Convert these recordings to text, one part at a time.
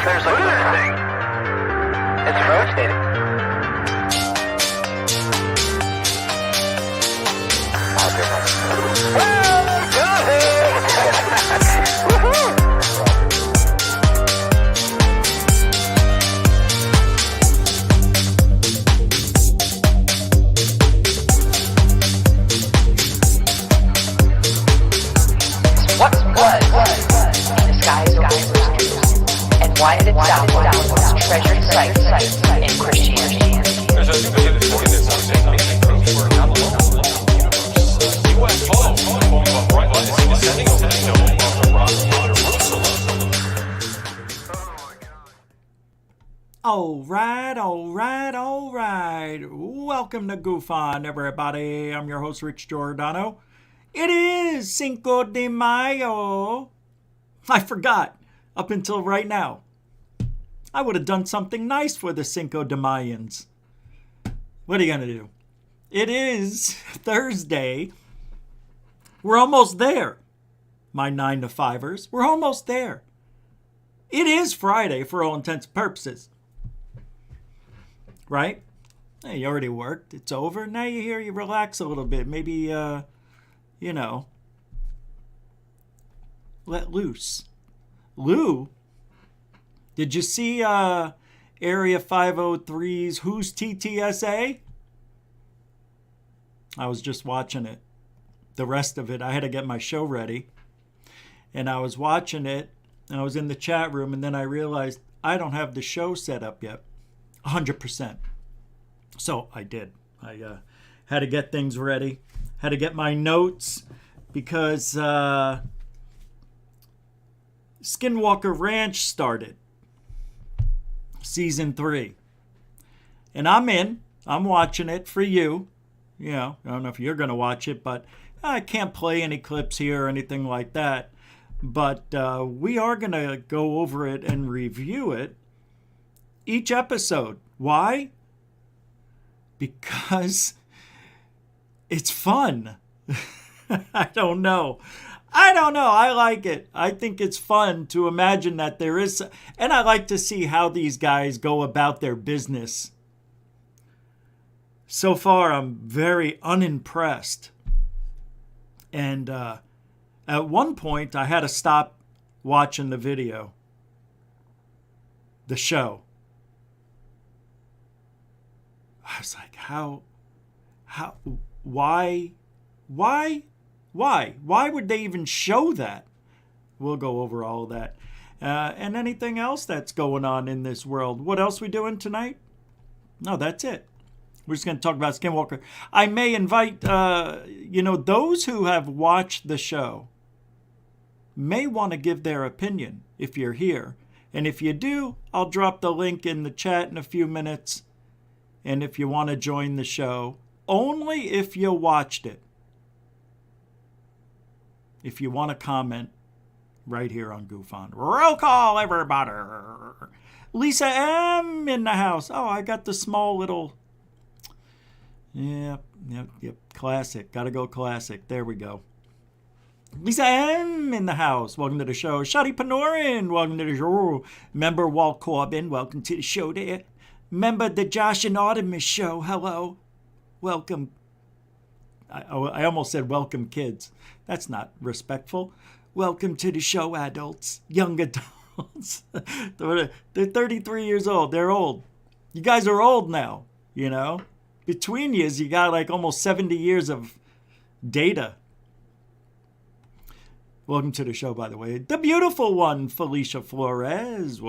There's look at this thing. It's rotating. Why did it sound like its treasured sites in Christianity? There's a point that's on the approach for UFO is descending over the dome of the rock of Jerusalem. All right. Welcome to Goof On, everybody. I'm your host, Rich Giordano. It is Cinco de Mayo. I forgot. Up until right now, I would have done something nice for the Cinco de Mayans. What are you going to do? It is Thursday. We're almost there. My 9 to 5ers. We're almost there. It is Friday for all intents and purposes. Right? Hey, you already worked. It's over. Now you're here. You relax a little bit. Maybe, let loose. Lou, did you see Area 503's Who's TTSA? I was just watching it. The rest of it, I had to get my show ready. And I was watching it, and I was in the chat room, and then I realized I don't have the show set up yet. 100%. So I did. I had to get things ready. Had to get my notes because... Skinwalker Ranch started season 3, and I'm in. I'm watching it for you. You know, I don't know if you're going to watch it, but I can't play any clips here or anything like that. But we are going to go over it and review it each episode. Why? Because it's fun. I don't know. I like it. I think it's fun to imagine that there is, and I like to see how these guys go about their business. So far, I'm very unimpressed. And at one point, I had to stop watching the video, the show. I was like, why would they even show that? We'll go over all of that. And anything else that's going on in this world. What else we doing tonight? No, that's it. We're just going to talk about Skinwalker. I may invite, those who have watched the show may want to give their opinion if you're here. And if you do, I'll drop the link in the chat in a few minutes. And if you want to join the show, only if you watched it. If you want to comment, right here on Goof On. Roll call, everybody. Lisa M. in the house. Oh, I got the small little... Yep. Classic. Gotta go classic. There we go. Lisa M. in the house. Welcome to the show. Shadi Panorin. Welcome to the show. Member Walt Corbin. Welcome to the show there. Member the Josh and Artemis show. Hello. Welcome. I almost said welcome kids. That's not respectful. Welcome to the show, adults, young adults. They're 33 years old. They're old. You guys are old now, you know. Between you got like almost 70 years of data. Welcome to the show, by the way. The beautiful one, Felicia Flores.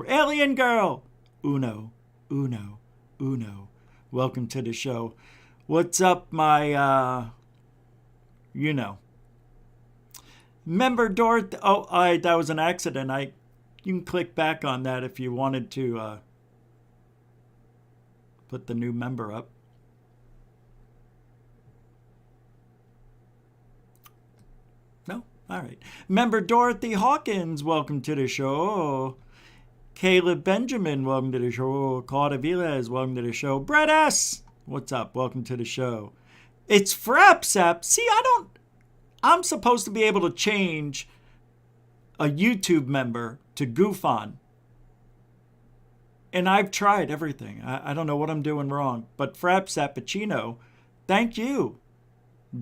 Alien girl. Uno. Welcome to the show. What's up, my, member Dorothy? Oh, that was an accident. You can click back on that if you wanted to put the new member up. No? All right. Member Dorothy Hawkins, welcome to the show. Caleb Benjamin, welcome to the show. Carter Villas, welcome to the show. Brett S., what's up? Welcome to the show. It's Frapsap. See, I'm supposed to be able to change a YouTube member to goof on. And I've tried everything. I don't know what I'm doing wrong. But Frap Sappuccino, thank you.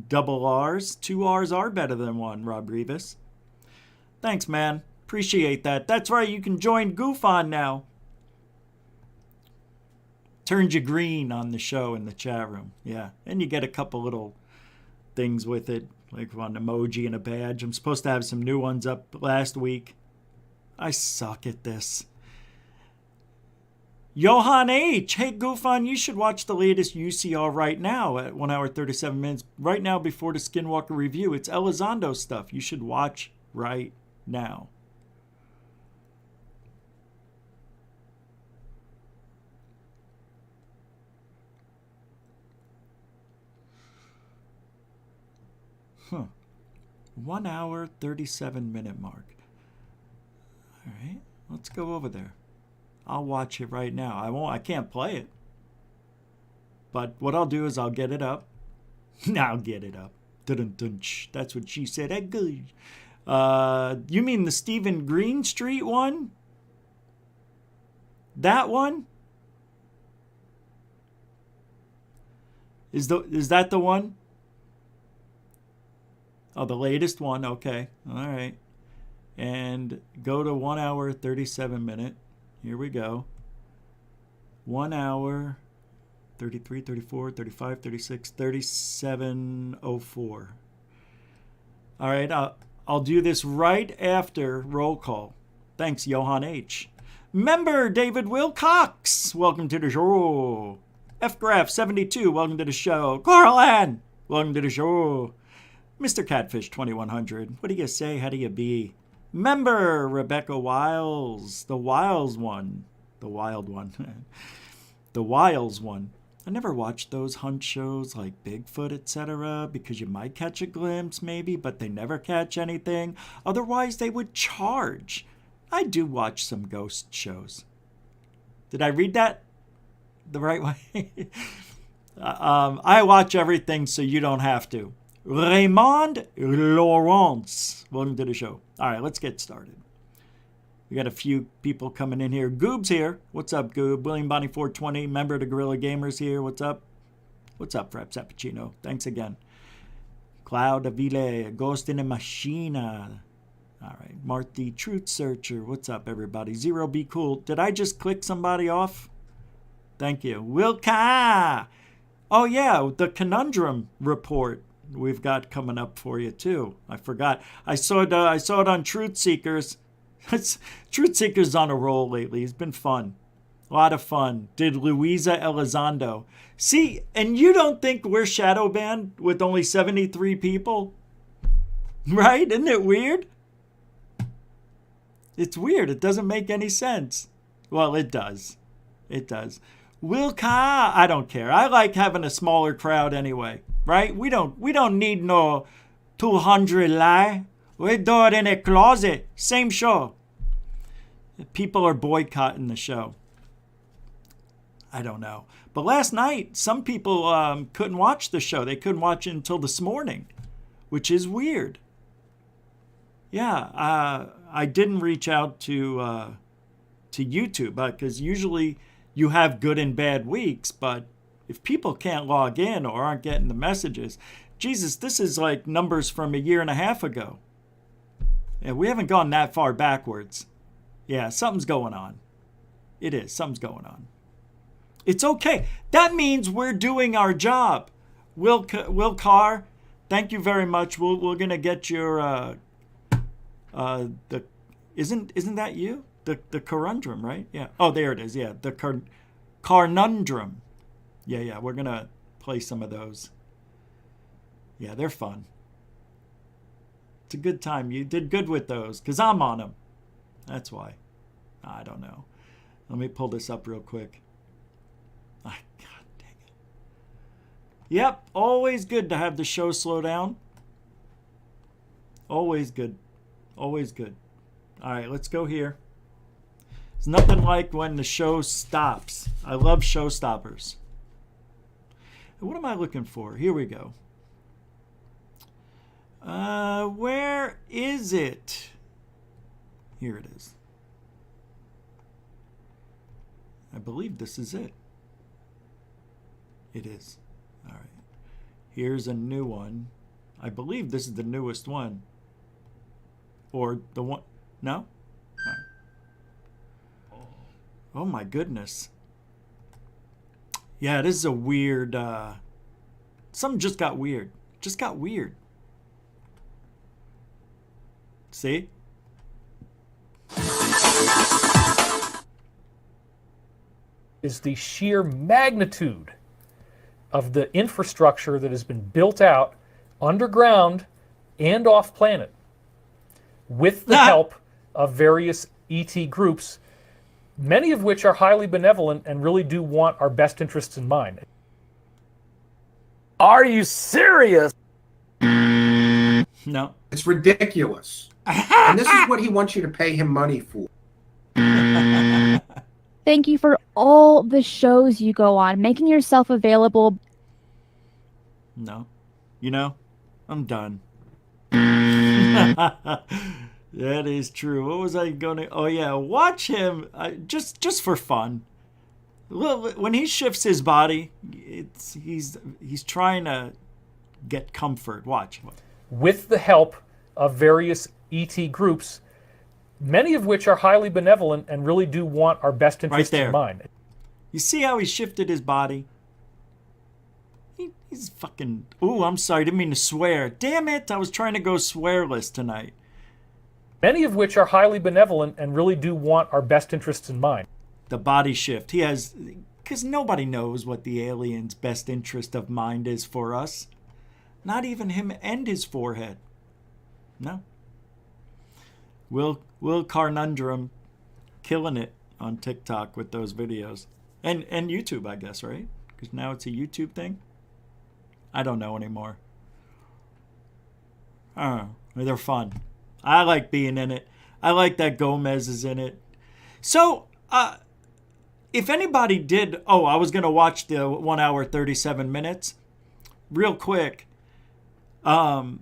Double R's. 2 R's are better than 1, Rob Rivas. Thanks, man. Appreciate that. That's right, you can join Goof On now. Turns you green on the show in the chat room. Yeah, and you get a couple little things with it, like one emoji and a badge. I'm supposed to have some new ones up last week. I suck at this. Johan H. Hey, Goof On, you should watch the latest UCR right now at 1 hour 37 minutes. Right now before the Skinwalker review. It's Elizondo stuff. You should watch right now. Huh. 1 hour 37 minute mark. All right, let's go over there. I'll watch it right now. I can't play it. But what I'll do is I'll get it up. I'll get it up. Dun-dun-dun-sh. That's what she said. You mean the Stephen Greenstreet one? That one? Is that the one? Oh, the latest one. Okay. All right. And go to 1 hour 37 minute. Here we go. 1 hour 33, 34, 35, 36, 37:04. All right. I'll do this right after roll call. Thanks, Johan H. Member David Wilcox, welcome to the show. FGraph72, welcome to the show. Carl Ann, welcome to the show. Mr. Catfish 2100, what do you say? How do you be? Member Rebecca Wiles, the Wiles one. The Wild one. The Wiles one. I never watched those hunt shows like Bigfoot, etc. because you might catch a glimpse maybe, but they never catch anything. Otherwise, they would charge. I do watch some ghost shows. Did I read that the right way? I watch everything so you don't have to. Raymond Lawrence, welcome to the show. All right, let's get started. We got a few people coming in here. Goob's here. What's up, Goob? William Bonnie 420, member of the Guerrilla Gamers here. What's up? What's up, Frap Sappuccino? Thanks again. Cloud Avile, Ghost in a Machina. All right, Marty Truth Searcher. What's up, everybody? Zero Be Cool. Did I just click somebody off? Thank you. Wilka. Oh, yeah, the Conundrum report we've got coming up for you, too. I forgot. I saw it on Truth Seekers. Truth Seekers on a roll lately. It's been fun. A lot of fun. Did Luisa Elizondo. See, and you don't think we're shadow banned with only 73 people? Right? Isn't it weird? It's weird. It doesn't make any sense. Well, it does. It does. Wilka, I don't care. I like having a smaller crowd anyway. Right? We don't need no 200 lie. We do it in a closet. Same show. People are boycotting the show. I don't know. But last night, some people couldn't watch the show. They couldn't watch it until this morning, which is weird. Yeah, I didn't reach out to YouTube because usually you have good and bad weeks. But if people can't log in or aren't getting the messages, Jesus, this is like numbers from a year and a half ago. Yeah, we haven't gone that far backwards. Yeah, something's going on. It is. Something's going on. It's okay. That means we're doing our job. Will Carr, thank you very much. We're gonna get your isn't that you? The conundrum, right? Yeah. Oh, there it is. Yeah, the conundrum. Yeah. We're gonna play some of those. Yeah, they're fun. It's a good time. You did good with those because I'm on them. That's why. I don't know. Let me pull this up real quick. God dang it. Yep, always good to have the show slow down. Always good. Always good. All right, let's go here. It's nothing like when the show stops. I love show stoppers. What am I looking for? Here we go. Where is it? Here it is. I believe this is it. It is. All right. Here's a new one. I believe this is the newest one. Or the one... No? All right. Oh my goodness. Yeah, this is a weird... something just got weird. Just got weird. See? Is the sheer magnitude of the infrastructure that has been built out underground and off planet with the help of various ET groups, many of which are highly benevolent and really do want our best interests in mind. Are you serious? No. It's ridiculous. And this is what he wants you to pay him money for. Thank you for all the shows you go on, making yourself available. No. You know, I'm done. That is true. What was I going to... Oh, yeah. Watch him just for fun. Well, when he shifts his body, he's trying to get comfort. Watch. With the help of various ET groups, many of which are highly benevolent and really do want our best interests in mind. You see how he shifted his body? He's fucking... Ooh, I'm sorry. Didn't mean to swear. Damn it. I was trying to go swearless tonight. Many of which are highly benevolent and really do want our best interests in mind. The body shift. He has... Because nobody knows what the alien's best interest of mind is for us. Not even him and his forehead. No. Will Carnundrum killing it on TikTok with those videos. And YouTube, I guess, right? Because now it's a YouTube thing. I don't know anymore. I don't know. They're fun. I like being in it. I like that Gomez is in it. So, if anybody did... Oh, I was going to watch the 1 hour, 37 minutes. Real quick. Oh,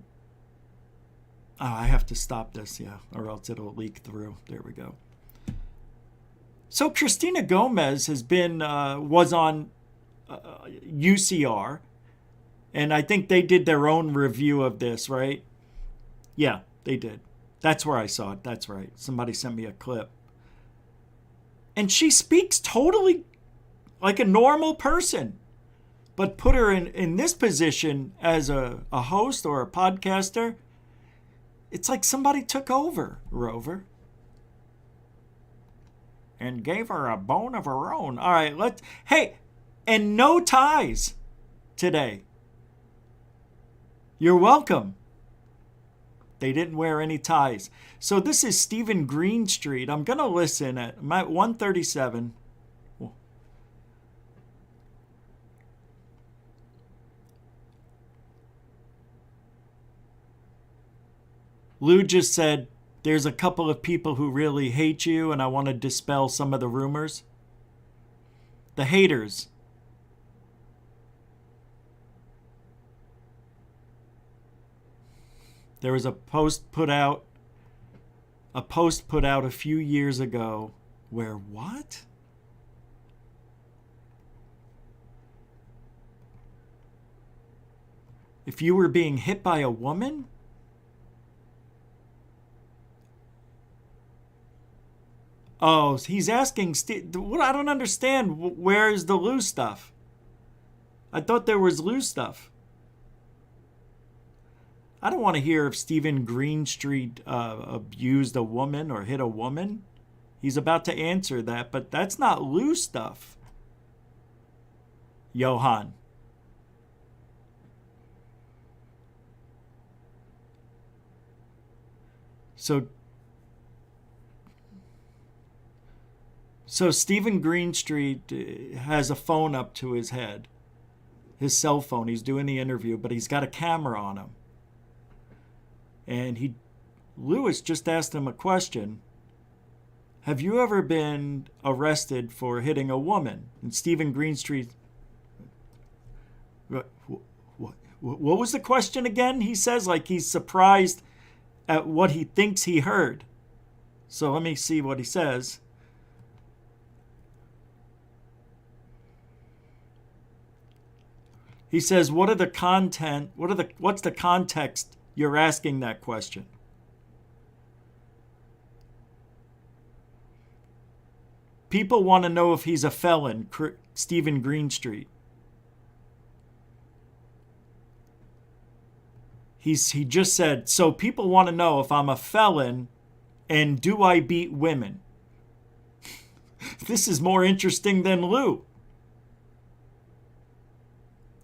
I have to stop this, yeah, or else it'll leak through. There we go. So Christina Gomez has been was on UCR, and I think they did their own review of this, right? Yeah, they did. That's where I saw it. That's right. Somebody sent me a clip. And she speaks totally like a normal person. But put her in this position as a host or a podcaster, it's like somebody took over, Rover. And gave her a bone of her own. All right, hey, and no ties today. You're welcome. They didn't wear any ties. So this is Stephen Greenstreet. I'm going to listen at 137. Lou just said, there's a couple of people who really hate you, and I want to dispel some of the rumors. The haters. There was a post put out a few years ago where what? If you were being hit by a woman? Oh, he's asking what? I don't understand. Where is the Lou stuff? I thought there was Lou stuff. I don't want to hear if Stephen Greenstreet abused a woman or hit a woman. He's about to answer that, but that's not Lou stuff. Johan. So Stephen Greenstreet has a phone up to his head, his cell phone. He's doing the interview, but he's got a camera on him. And Lewis just asked him a question. Have you ever been arrested for hitting a woman? And Stephen Greenstreet, what was the question again? He says like he's surprised at what he thinks he heard. So let me see what he says. He says, what's the context you're asking that question? People want to know if he's a felon, Stephen Greenstreet. He just said, so people want to know if I'm a felon and do I beat women? This is more interesting than Lou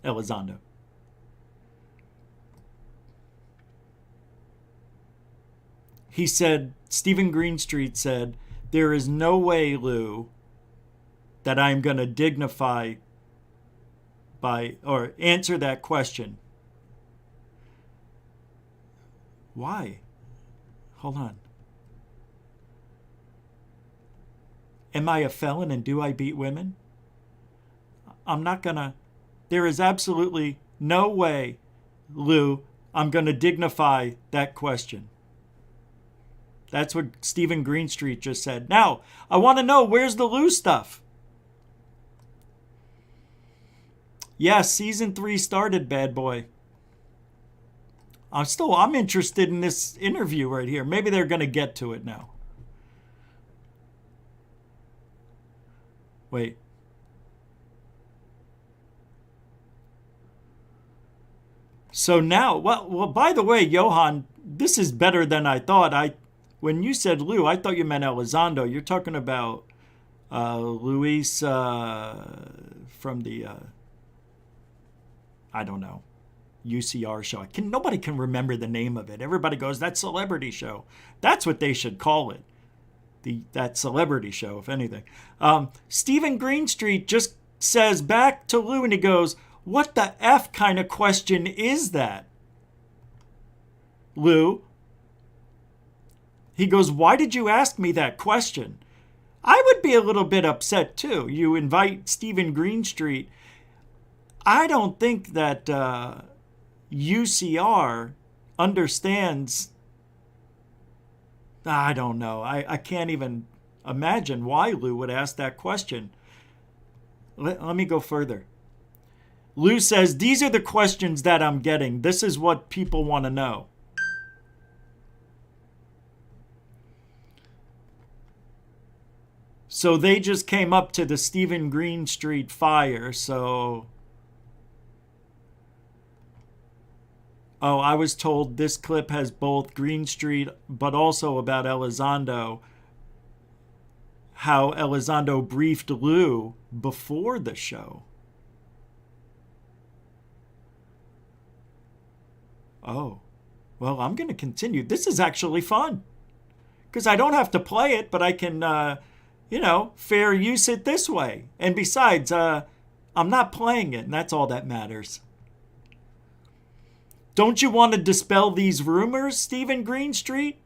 Elizondo. He said, Stephen Greenstreet said, there is no way, Lou, that I'm going to dignify or answer that question. Why? Hold on. Am I a felon and do I beat women? I'm not going to. There is absolutely no way, Lou, I'm going to dignify that question. That's what Stephen Greenstreet just said. Now, I want to know, where's the Lou stuff? Yes, season 3 started, bad boy. I'm interested in this interview right here. Maybe they're going to get to it now. Wait. So now, well, by the way, Johan, this is better than I thought. When you said Lou, I thought you meant Elizondo. You're talking about Luis from the, I don't know, UCR show. Nobody can remember the name of it. Everybody goes, that celebrity show. That's what they should call it. That celebrity show, if anything. Stephen Greenstreet just says back to Lou and he goes, what the F kind of question is that, Lou? He goes, why did you ask me that question? I would be a little bit upset too. You invite Stephen Greenstreet. I don't think that UCR understands. I don't know. I can't even imagine why Lou would ask that question. Let me go further. Lou says, these are the questions that I'm getting. This is what people want to know. So they just came up to the Stephen Greenstreet fire. So, I was told this clip has both Greenstreet, but also about Elizondo. How Elizondo briefed Lou before the show. Oh, well, I'm going to continue. This is actually fun. Because I don't have to play it, but I can, fair use it this way. And besides, I'm not playing it, and that's all that matters. Don't you want to dispel these rumors, Stephen Greenstreet?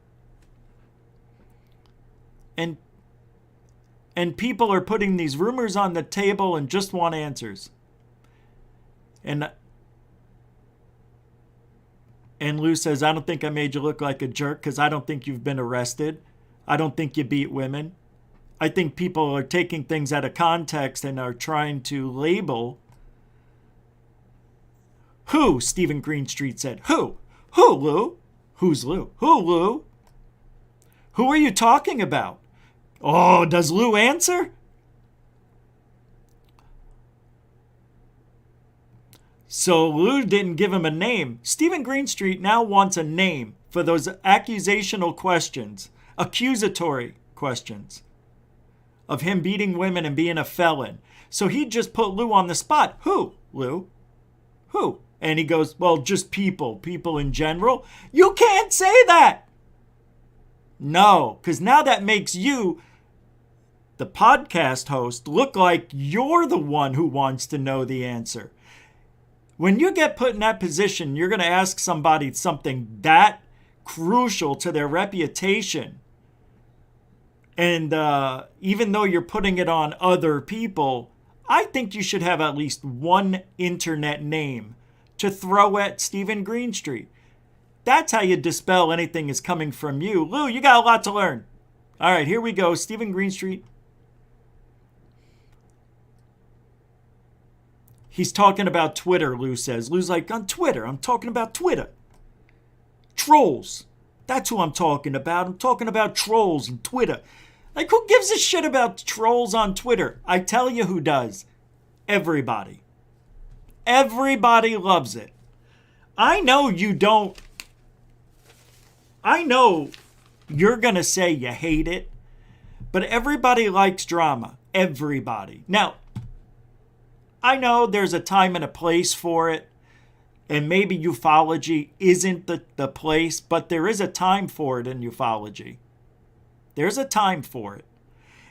And people are putting these rumors on the table and just want answers. And Lou says, I don't think I made you look like a jerk because I don't think you've been arrested. I don't think you beat women. I think people are taking things out of context and are trying to label. Who? Stephen Greenstreet said. Who? Who, Lou? Who's Lou? Who, Lou? Who are you talking about? Oh, does Lou answer? So Lou didn't give him a name. Stephen Greenstreet now wants a name for those accusational questions, accusatory questions of him beating women and being a felon. So he just put Lou on the spot. Who, Lou? Who? And he goes, well, just people in general. You can't say that. No, because now that makes you, the podcast host, look like you're the one who wants to know the answer. When you get put in that position, you're going to ask somebody something that crucial to their reputation. And even though you're putting it on other people, I think you should have at least one internet name to throw at Stephen Greenstreet. That's how you dispel anything is coming from you. Lou, you got a lot to learn. All right, here we go. Stephen Greenstreet. He's talking about Twitter, Lou says. Lou's like, on Twitter. I'm talking about Twitter. Trolls. That's who I'm talking about. I'm talking about trolls and Twitter. Like, who gives a shit about trolls on Twitter? I tell you who does. Everybody. Everybody loves it. I know you don't. I know you're going to say you hate it, but everybody likes drama. Everybody. Now, I know there's a time and a place for it, and maybe ufology isn't the place, but there is a time for it in ufology. There's a time for it.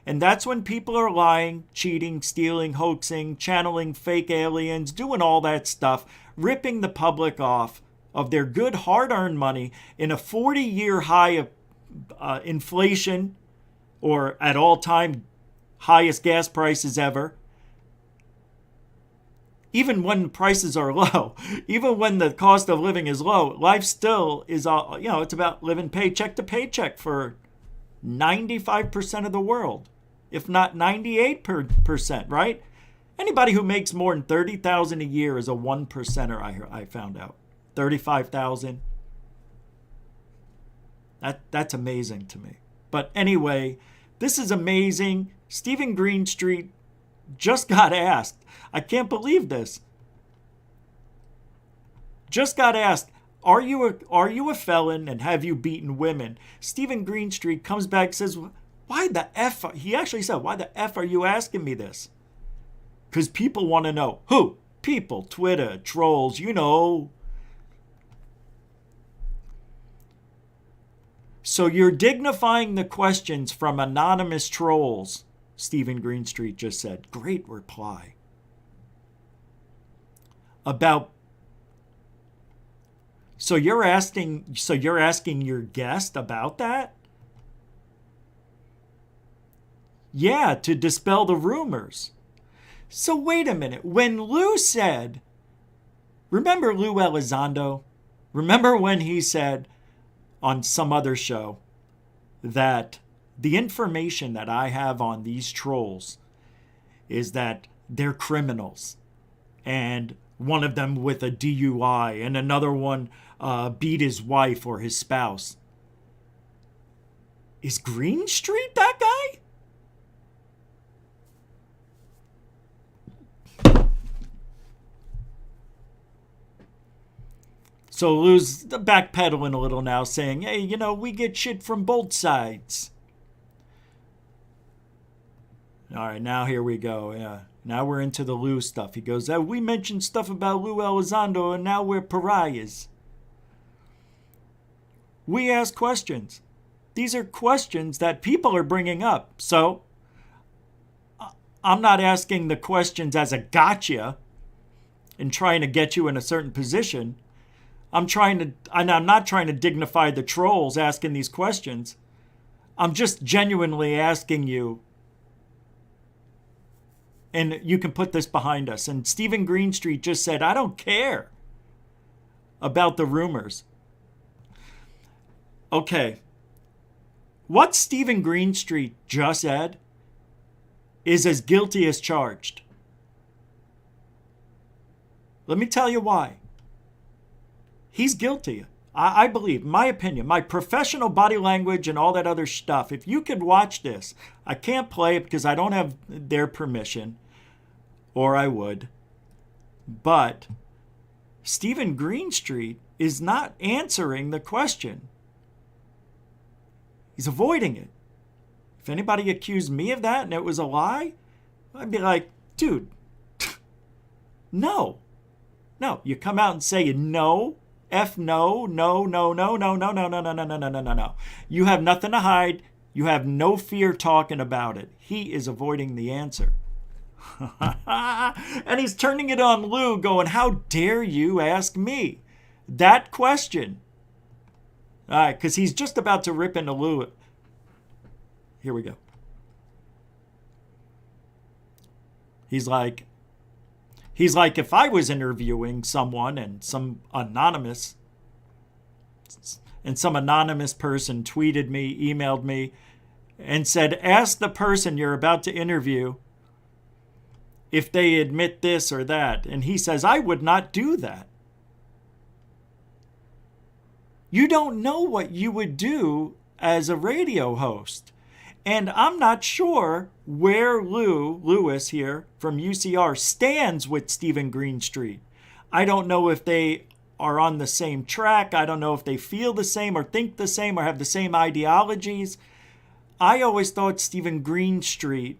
And that's when people are lying, cheating, stealing, hoaxing, channeling fake aliens, doing all that stuff, ripping the public off of their good hard-earned money in a 40-year high of inflation, or at all-time highest gas prices ever. Even when prices are low, even when the cost of living is low, life still is, it's about living paycheck to paycheck for 95% of the world, if not 98%, right? Anybody who makes more than $30,000 a year is a 1%er, I found out. $35,000. That's amazing to me. But anyway, this is amazing. Stephen Greenstreet just got asked. I can't believe this. Just got asked, are you a felon and have you beaten women? Stephen Greenstreet comes back and says, why the F? He actually said, why the F are you asking me this? Because people want to know. Who? People, Twitter, trolls, you know. So you're dignifying the questions from anonymous trolls, Stephen Greenstreet just said. Great reply. So you're asking your guest about that? Yeah, to dispel the rumors. So wait a minute. When Lou said, remember Lou Elizondo? Remember when he said on some other show that the information that I have on these trolls is that they're criminals, and one of them with a DUI and another one beat his wife or his spouse. Is Greenstreet that guy? So Lou's backpedaling a little now, saying, hey, we get shit from both sides. All right, now here we go. Yeah. Now we're into the Lou stuff. He goes, we mentioned stuff about Lou Elizondo, and now we're pariahs. We ask questions. These are questions that people are bringing up. So I'm not asking the questions as a gotcha and trying to get you in a certain position. I'm not trying to dignify the trolls asking these questions. I'm just genuinely asking you. And you can put this behind us. And Stephen Greenstreet just said, I don't care about the rumors. Okay. What Stephen Greenstreet just said is as guilty as charged. Let me tell you why. He's guilty. I believe, my opinion, my professional body language and all that other stuff. If you could watch this, I can't play it because I don't have their permission, or I would. But Stephen Greenstreet is not answering the question. He's avoiding it. If anybody accused me of that and it was a lie, I'd be like, dude, no. No, you come out and say no. F no, no, no, no, no, no, no, no, no, no, no, no, no, no, no. You have nothing to hide. You have no fear talking about it. He is avoiding the answer. And he's turning it on Lou, going, how dare you ask me that question? All right, because he's just about to rip into Lou. Here we go. He's like, if I was interviewing someone and some anonymous person tweeted me, emailed me, and said, ask the person you're about to interview if they admit this or that. And he says, I would not do that. You don't know what you would do as a radio host. And I'm not sure where Lewis here from UCR stands with Stephen Greenstreet. I don't know if they are on the same track. I don't know if they feel the same or think the same or have the same ideologies. I always thought Stephen Greenstreet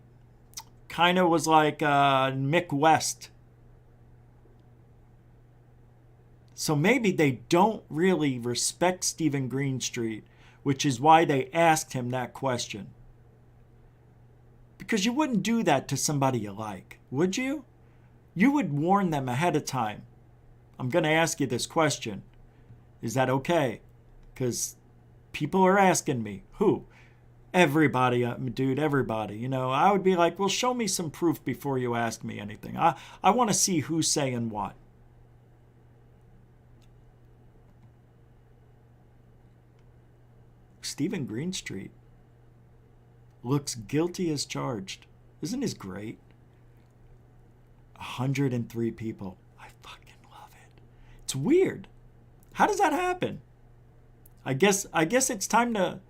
kind of was like Mick West. So maybe they don't really respect Stephen Greenstreet, which is why they asked him that question. Because you wouldn't do that to somebody you like, would you? You would warn them ahead of time. I'm going to ask you this question. Is that okay? Because people are asking me. Who? Everybody, dude, everybody. You know, I would be like, well, show me some proof before you ask me anything. I want to see who's saying what. Stephen Greenstreet looks guilty as charged. Isn't this great? 103 people. I fucking love it. It's weird. How does that happen? I guess it's time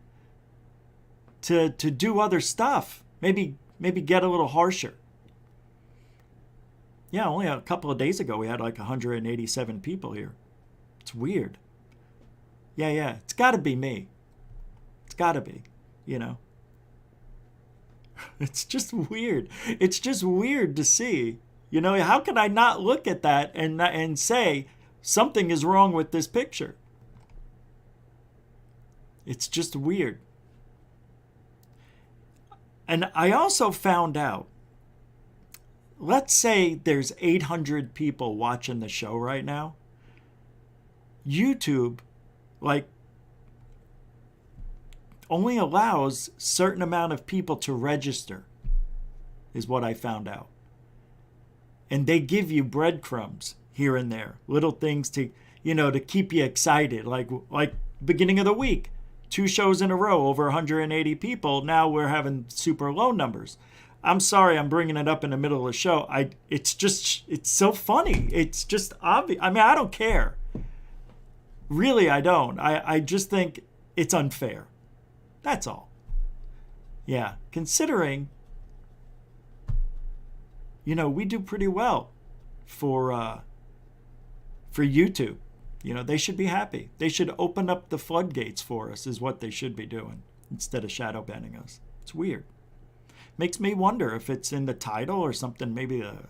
to do other stuff. Maybe get a little harsher. Yeah, only a couple of days ago we had like 187 people here. It's weird. Yeah. It's got to be me. It's got to be, you know. It's just weird. It's just weird to see. You know, how can I not look at that and say something is wrong with this picture? It's just weird. And I also found out, let's say there's 800 people watching the show right now. YouTube, like, only allows certain amount of people to register, is what I found out. And they give you breadcrumbs here and there, little things to, you know, to keep you excited. Like beginning of the week, 2 shows in a row, over 180 people. Now we're having super low numbers. I'm sorry I'm bringing it up in the middle of the show. It's so funny. It's just obvious. I mean, I don't care. Really, I don't. I just think it's unfair. That's all. Yeah, considering, you know, we do pretty well for YouTube. You know, they should be happy. They should open up the floodgates for us, is what they should be doing, instead of shadow banning us. It's weird. Makes me wonder if it's in the title or something. Maybe a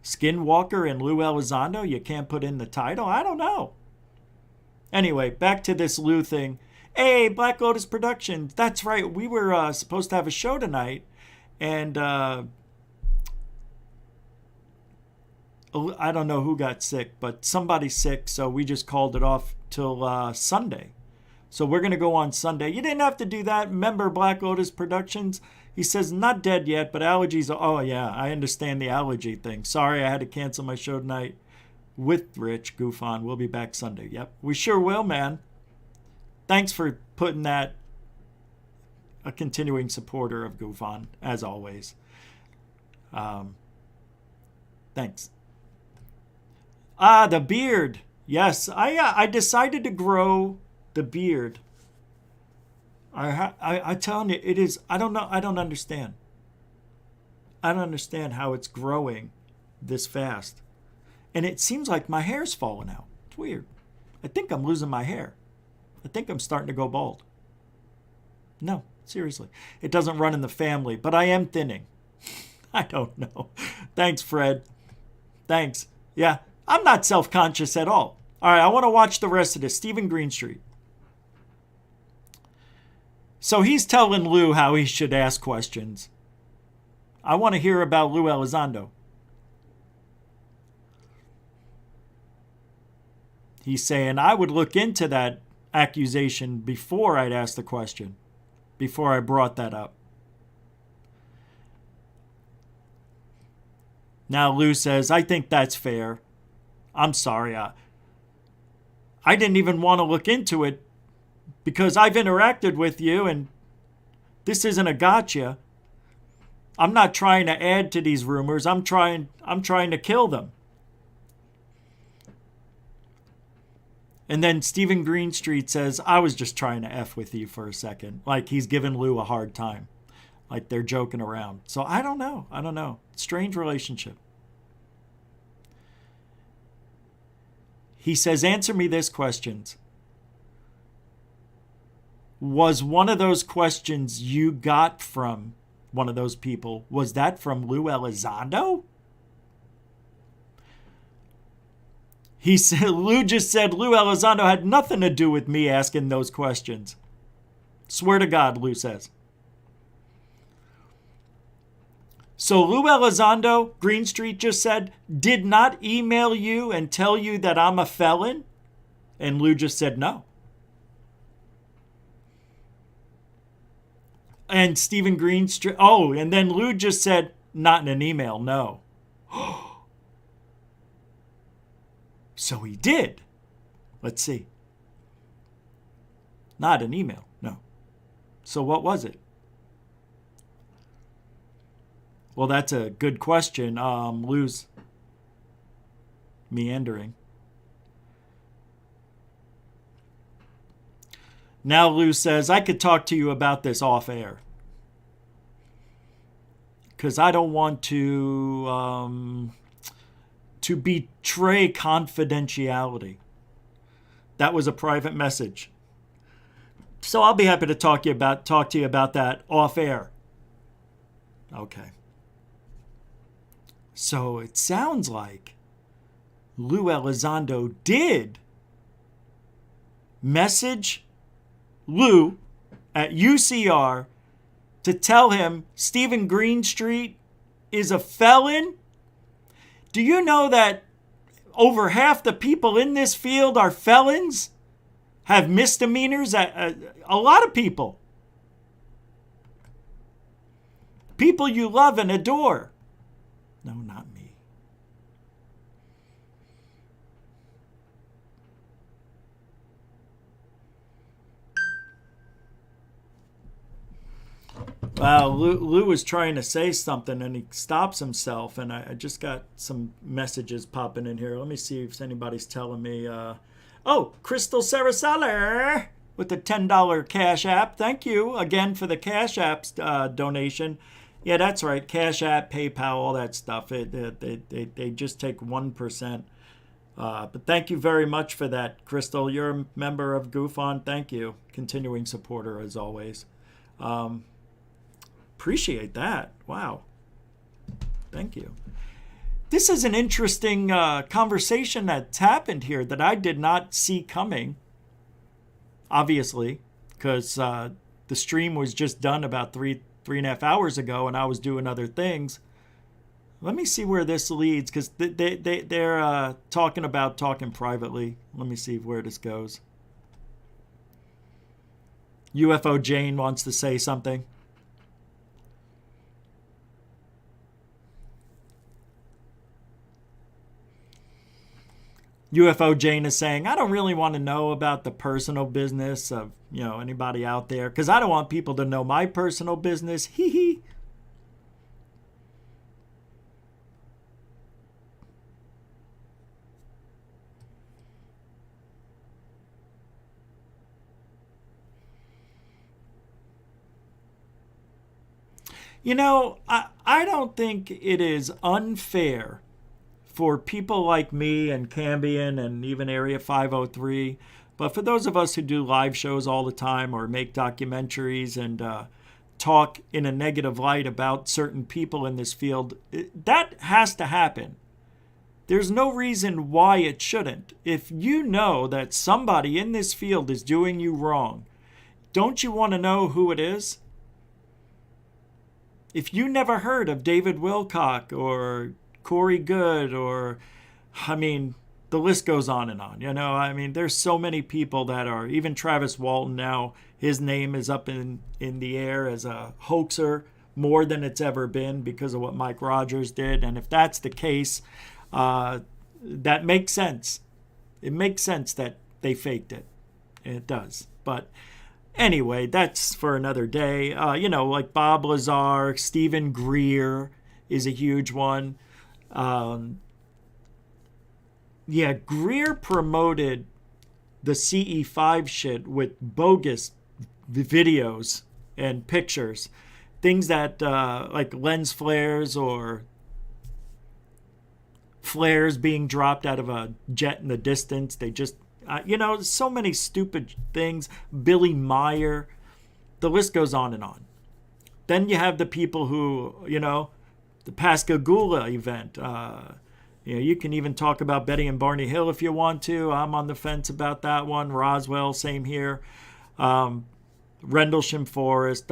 Skinwalker and Lou Elizondo you can't put in the title. I don't know. Anyway, back to this Lou thing. Hey, Black Lotus Productions. That's right. We were supposed to have a show tonight. And I don't know who got sick, but somebody's sick. So we just called it off till Sunday. So we're going to go on Sunday. You didn't have to do that. Member Black Lotus Productions. He says, not dead yet, but allergies. Oh, yeah, I understand the allergy thing. Sorry, I had to cancel my show tonight with Rich Goof on. We'll be back Sunday. Yep, we sure will, man. Thanks for putting that, a continuing supporter of Goof on, as always. Thanks. The beard. Yes, I decided to grow the beard. I telling you, it is. I don't know. I don't understand. I don't understand how it's growing this fast, and it seems like my hair's falling out. It's weird. I think I'm losing my hair. I think I'm starting to go bald. No, seriously, it doesn't run in the family, but I am thinning. I don't know. Thanks, Fred. Thanks. Yeah, I'm not self-conscious at all. All right, I want to watch the rest of this. Stephen Greenstreet. So he's telling Lou how he should ask questions. I want to hear about Lou Elizondo. He's saying, I would look into that accusation before I'd ask the question, before I brought that up. Now Lou says, I think that's fair. I'm sorry. I didn't even want to look into it because I've interacted with you and this isn't a gotcha. I'm not trying to add to these rumors. I'm trying to kill them. And then Stephen Greenstreet says, I was just trying to F with you for a second. Like he's giving Lou a hard time. Like they're joking around. So I don't know. Strange relationship. He says, answer me this question. Was one of those questions you got from one of those people, was that from Lou Elizondo? He said, Lou just said Lou Elizondo had nothing to do with me asking those questions. Swear to God, Lou says. So Lou Elizondo, Greenstreet just said, did not email you and tell you that I'm a felon? And Lou just said no. And Stephen Greenstreet, and then Lou just said, not in an email, no. So he did. Let's see. Not an email, no. So what was it? Well, that's a good question. Lou's meandering. Now Lou says, I could talk to you about this off air. Because I don't want to betray confidentiality. That was a private message. So I'll be happy to talk to you about that off air. Okay. So it sounds like Lou Elizondo did message Lou at UCR to tell him Stephen Greenstreet is a felon. Do you know that over half the people in this field are felons? Have misdemeanors? A lot of people. People you love and adore. No, not me. Well, Lou was trying to say something and he stops himself, and I just got some messages popping in here. Let me see if anybody's telling me. Crystal Sarasaler with the $10 Cash App. Thank you again for the Cash App's donation. Yeah, that's right. Cash App, PayPal, all that stuff. They just take 1%. But thank you very much for that, Crystal. You're a member of Goof On. Thank you. Continuing supporter as always. Appreciate that. Wow. Thank you. This is an interesting conversation that's happened here that I did not see coming, obviously, because the stream was just done about three and a half hours ago, and I was doing other things. Let me see where this leads, because they're talking privately. Let me see where this goes. UFO Jane wants to say something. UFO Jane is saying, I don't really want to know about the personal business of, anybody out there, because I don't want people to know my personal business. Hee hee. I don't think it is unfair for people like me and Cambion and even Area 503, but for those of us who do live shows all the time or make documentaries and talk in a negative light about certain people in this field, that has to happen. There's no reason why it shouldn't. If you know that somebody in this field is doing you wrong, don't you want to know who it is? If you never heard of David Wilcock or Corey Good or, the list goes on and on. There's so many people that are, even Travis Walton now, his name is up in the air as a hoaxer more than it's ever been because of what Mike Rogers did. And if that's the case, that makes sense. It makes sense that they faked it. It does. But Anyway, that's for another day. Like Bob Lazar, Stephen Greer is a huge one. Greer promoted the CE5 shit with bogus videos and pictures. Things that, like lens flares or flares being dropped out of a jet in the distance. They just, so many stupid things. Billy Meyer. The list goes on and on. Then you have the people who, the Pascagoula event. You can even talk about Betty and Barney Hill if you want to. I'm on the fence about that one. Roswell, same here. Rendlesham Forest,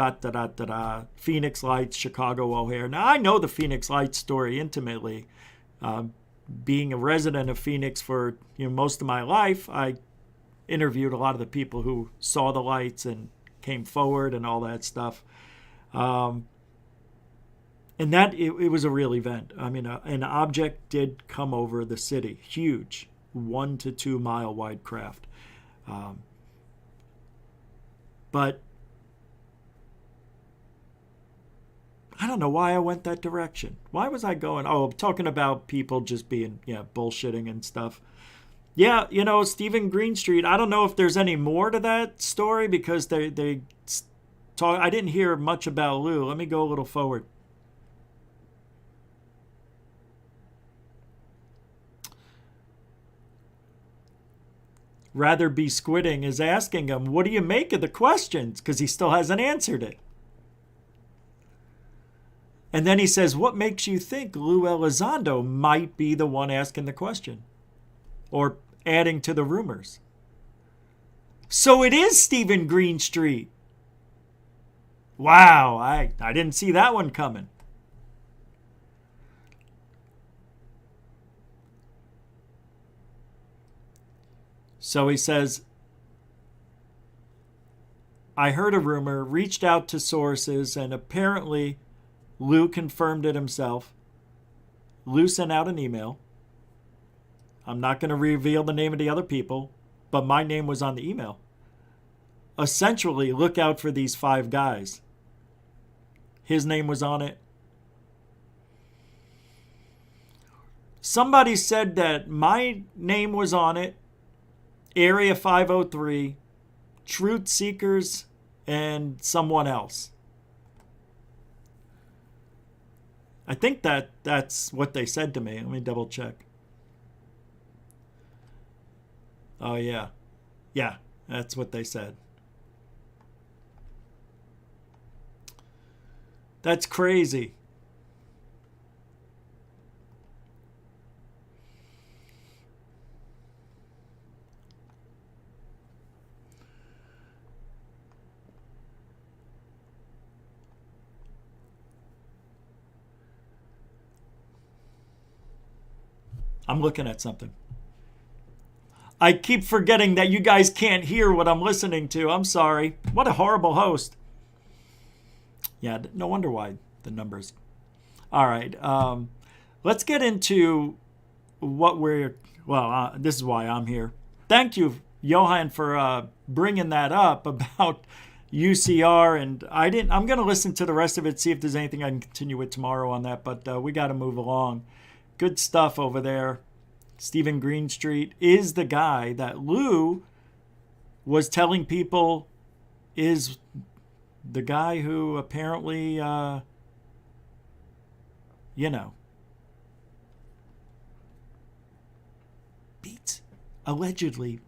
Phoenix Lights, Chicago O'Hare. Now, I know the Phoenix Lights story intimately. Being a resident of Phoenix for most of my life, I interviewed a lot of the people who saw the lights and came forward and all that stuff. And that, it was a real event. I mean, an object did come over the city. Huge. 1 to 2 mile wide craft. But I don't know why I went that direction. Why was I going? Oh, talking about people just being, bullshitting and stuff. Yeah, Stephen Greenstreet, I don't know if there's any more to that story because they talk. I didn't hear much about Lou. Let me go a little forward. Rather Be Squidding is asking him, what do you make of the questions? Because he still hasn't answered it. And then he says, what makes you think Lou Elizondo might be the one asking the question? Or adding to the rumors? So it is Stephen Greenstreet. Wow, I didn't see that one coming. So he says, I heard a rumor, reached out to sources, and apparently Lou confirmed it himself. Lou sent out an email. I'm not going to reveal the name of the other people, but my name was on the email. Essentially, look out for these 5 guys. His name was on it. Somebody said that my name was on it. Area 503, Truth Seekers, and someone else. I think that's what they said to me. Let me double check. Oh, yeah. Yeah, that's what they said. That's crazy. I'm looking at something. I keep forgetting that you guys can't hear what I'm listening to. I'm sorry. What a horrible host. Yeah, no wonder why the numbers. All right. Let's get into what we're... Well, this is why I'm here. Thank you, Johan, for bringing that up about UCR. And I'm going to listen to the rest of it, see if there's anything I can continue with tomorrow on that. But we got to move along. Good stuff over there. Stephen Greenstreet is the guy that Lou was telling people is the guy who apparently, beats, allegedly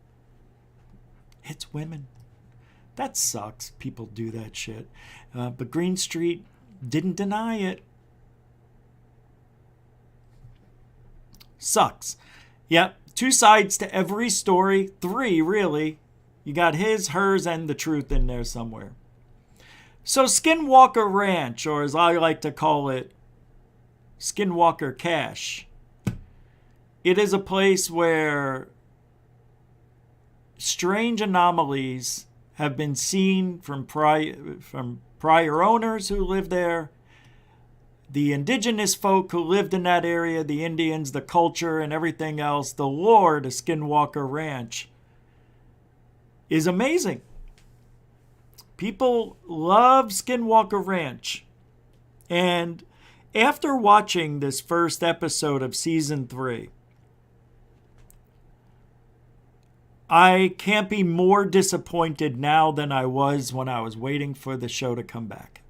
hits women. That sucks. People do that shit. But Greenstreet didn't deny it. Sucks. Yep, 2 sides to every story. 3, really. You got his, hers, and the truth in there somewhere. So Skinwalker Ranch, or as I like to call it, Scamwalker Cash. It is a place where strange anomalies have been seen from prior owners who lived there, the indigenous folk who lived in that area, the Indians, the culture, and everything else. The lore to Skinwalker Ranch is amazing. People love Skinwalker Ranch. And after watching this first episode of season 3, I can't be more disappointed now than I was when I was waiting for the show to come back.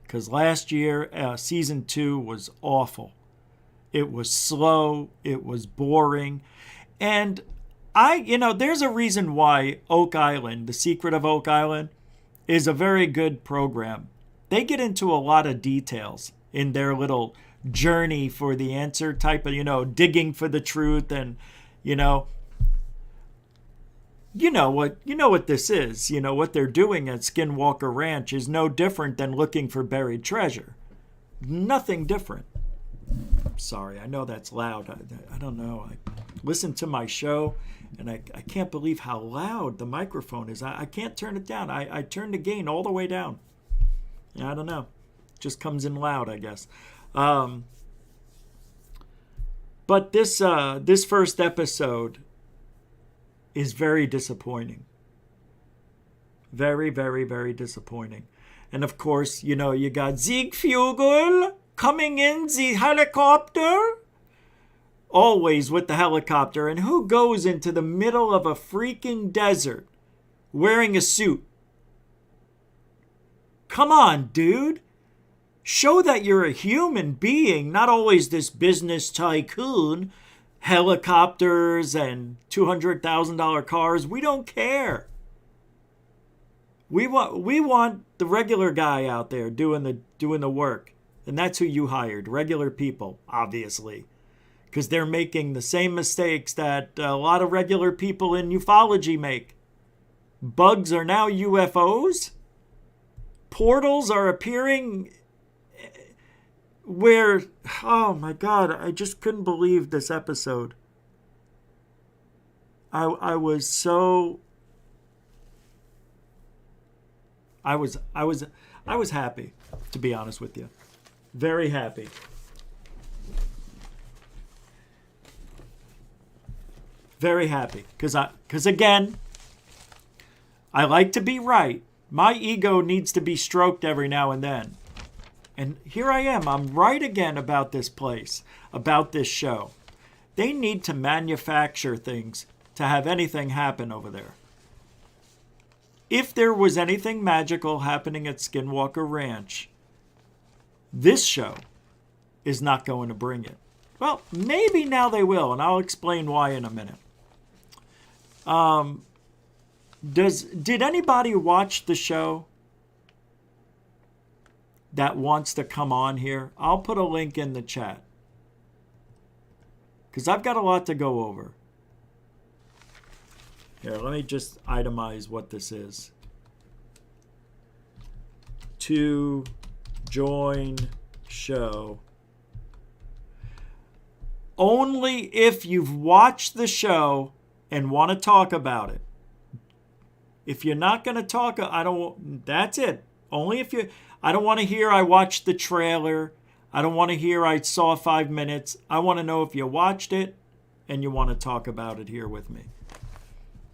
Because last year, season 2 was awful. It was slow. It was boring. And there's a reason why Oak Island, The Secret of Oak Island, is a very good program. They get into a lot of details in their little journey for the answer type of, digging for the truth. And, you know what this is. What they're doing at Skinwalker Ranch is no different than looking for buried treasure. Nothing different. Sorry, I know that's loud. I don't know. I listen to my show, and I can't believe how loud the microphone is. I can't turn it down. I turn the gain all the way down. I don't know. It just comes in loud, I guess. But this first episode is very disappointing. Very, very, very disappointing. And of course, you got Ziegfugel coming in the helicopter. Always with the helicopter. And who goes into the middle of a freaking desert wearing a suit? Come on, dude. Show that you're a human being, not always this business tycoon. Helicopters and $200,000 cars. We don't care. We want the regular guy out there doing the work. And that's who you hired. Regular people, obviously. Because they're making the same mistakes that a lot of regular people in ufology make. Bugs are now UFOs. Portals are appearing where, oh my God, I just couldn't believe this episode. I was happy, to be honest with you. Very happy. Very happy. Because again, I like to be right. My ego needs to be stroked every now and then. And here I am. I'm right again about this place, about this show. They need to manufacture things to have anything happen over there. If there was anything magical happening at Skinwalker Ranch, this show is not going to bring it. Well, maybe now they will, and I'll explain why in a minute. Did anybody watch the show that wants to come on here? I'll put a link in the chat, because I've got a lot to go over. Here, let me just itemize what this is. To join show. Only if you've watched the show and want to talk about it. If you're not going to talk, that's it. Only if you, I don't want to hear I watched the trailer. I don't want to hear I saw 5 minutes. I want to know if you watched it and you want to talk about it here with me.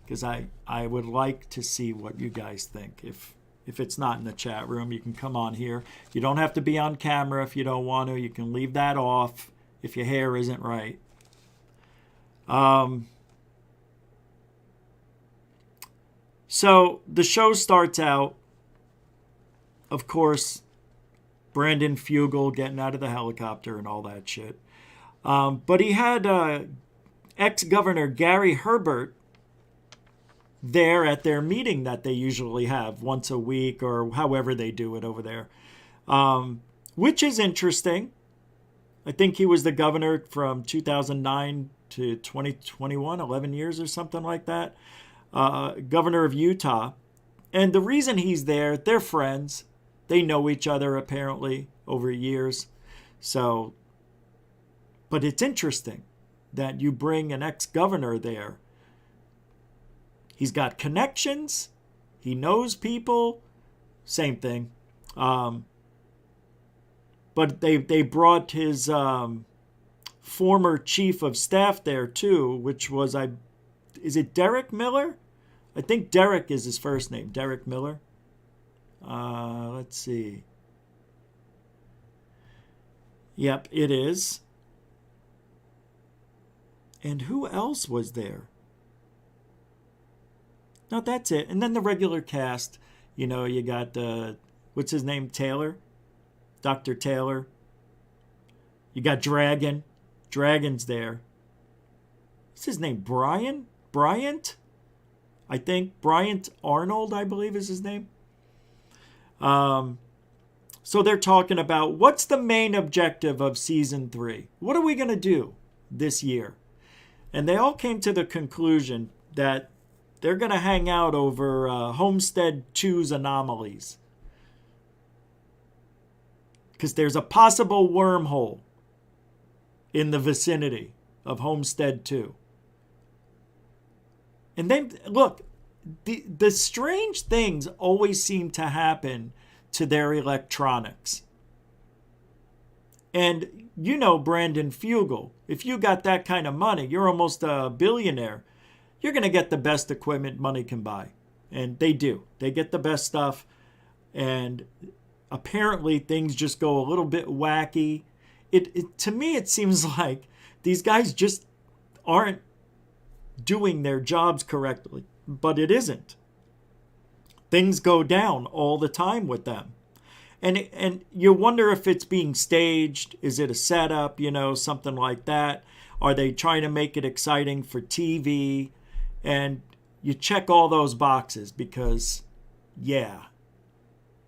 Because I would like to see what you guys think. If it's not in the chat room, you can come on here. You don't have to be on camera if you don't want to. You can leave that off if your hair isn't right. So the show starts out, of course, Brandon Fugel getting out of the helicopter and all that shit. But he had ex-governor Gary Herbert there at their meeting that they usually have once a week or however they do it over there, which is interesting. I think he was the governor from 2009 to 2021, 11 years or something like that, governor of Utah. And the reason he's there, they're friends. They know each other apparently over years. So, but it's interesting that you bring an ex-governor there. He's got connections. He knows people. Same thing. But they brought his former chief of staff there too, which was, is it Derek Miller? I think Derek is his first name. Derek Miller. Let's see. Yep, it is. And who else was there? No, that's it. And then the regular cast. You know, you got, what's his name? Taylor? Dr. Taylor. You got Dragon. Dragon's there. What's his name? Brian? Bryant? I think. Bryant Arnold, I believe is his name. So they're talking about what's the main objective of season 3? What are we going to do this year? And they all came to the conclusion that they're going to hang out over Homestead 2's anomalies. Because there's a possible wormhole in the vicinity of Homestead 2. And then, look, the strange things always seem to happen to their electronics. And you know Brandon Fugel. If you got that kind of money, you're almost a billionaire. You're going to get the best equipment money can buy. And they do. They get the best stuff. And apparently things just go a little bit wacky. To me, it seems like these guys just aren't doing their jobs correctly. But it isn't. Things go down all the time with them. And you wonder if it's being staged. Is it a setup, something like that? Are they trying to make it exciting for TV? And you check all those boxes because, yeah,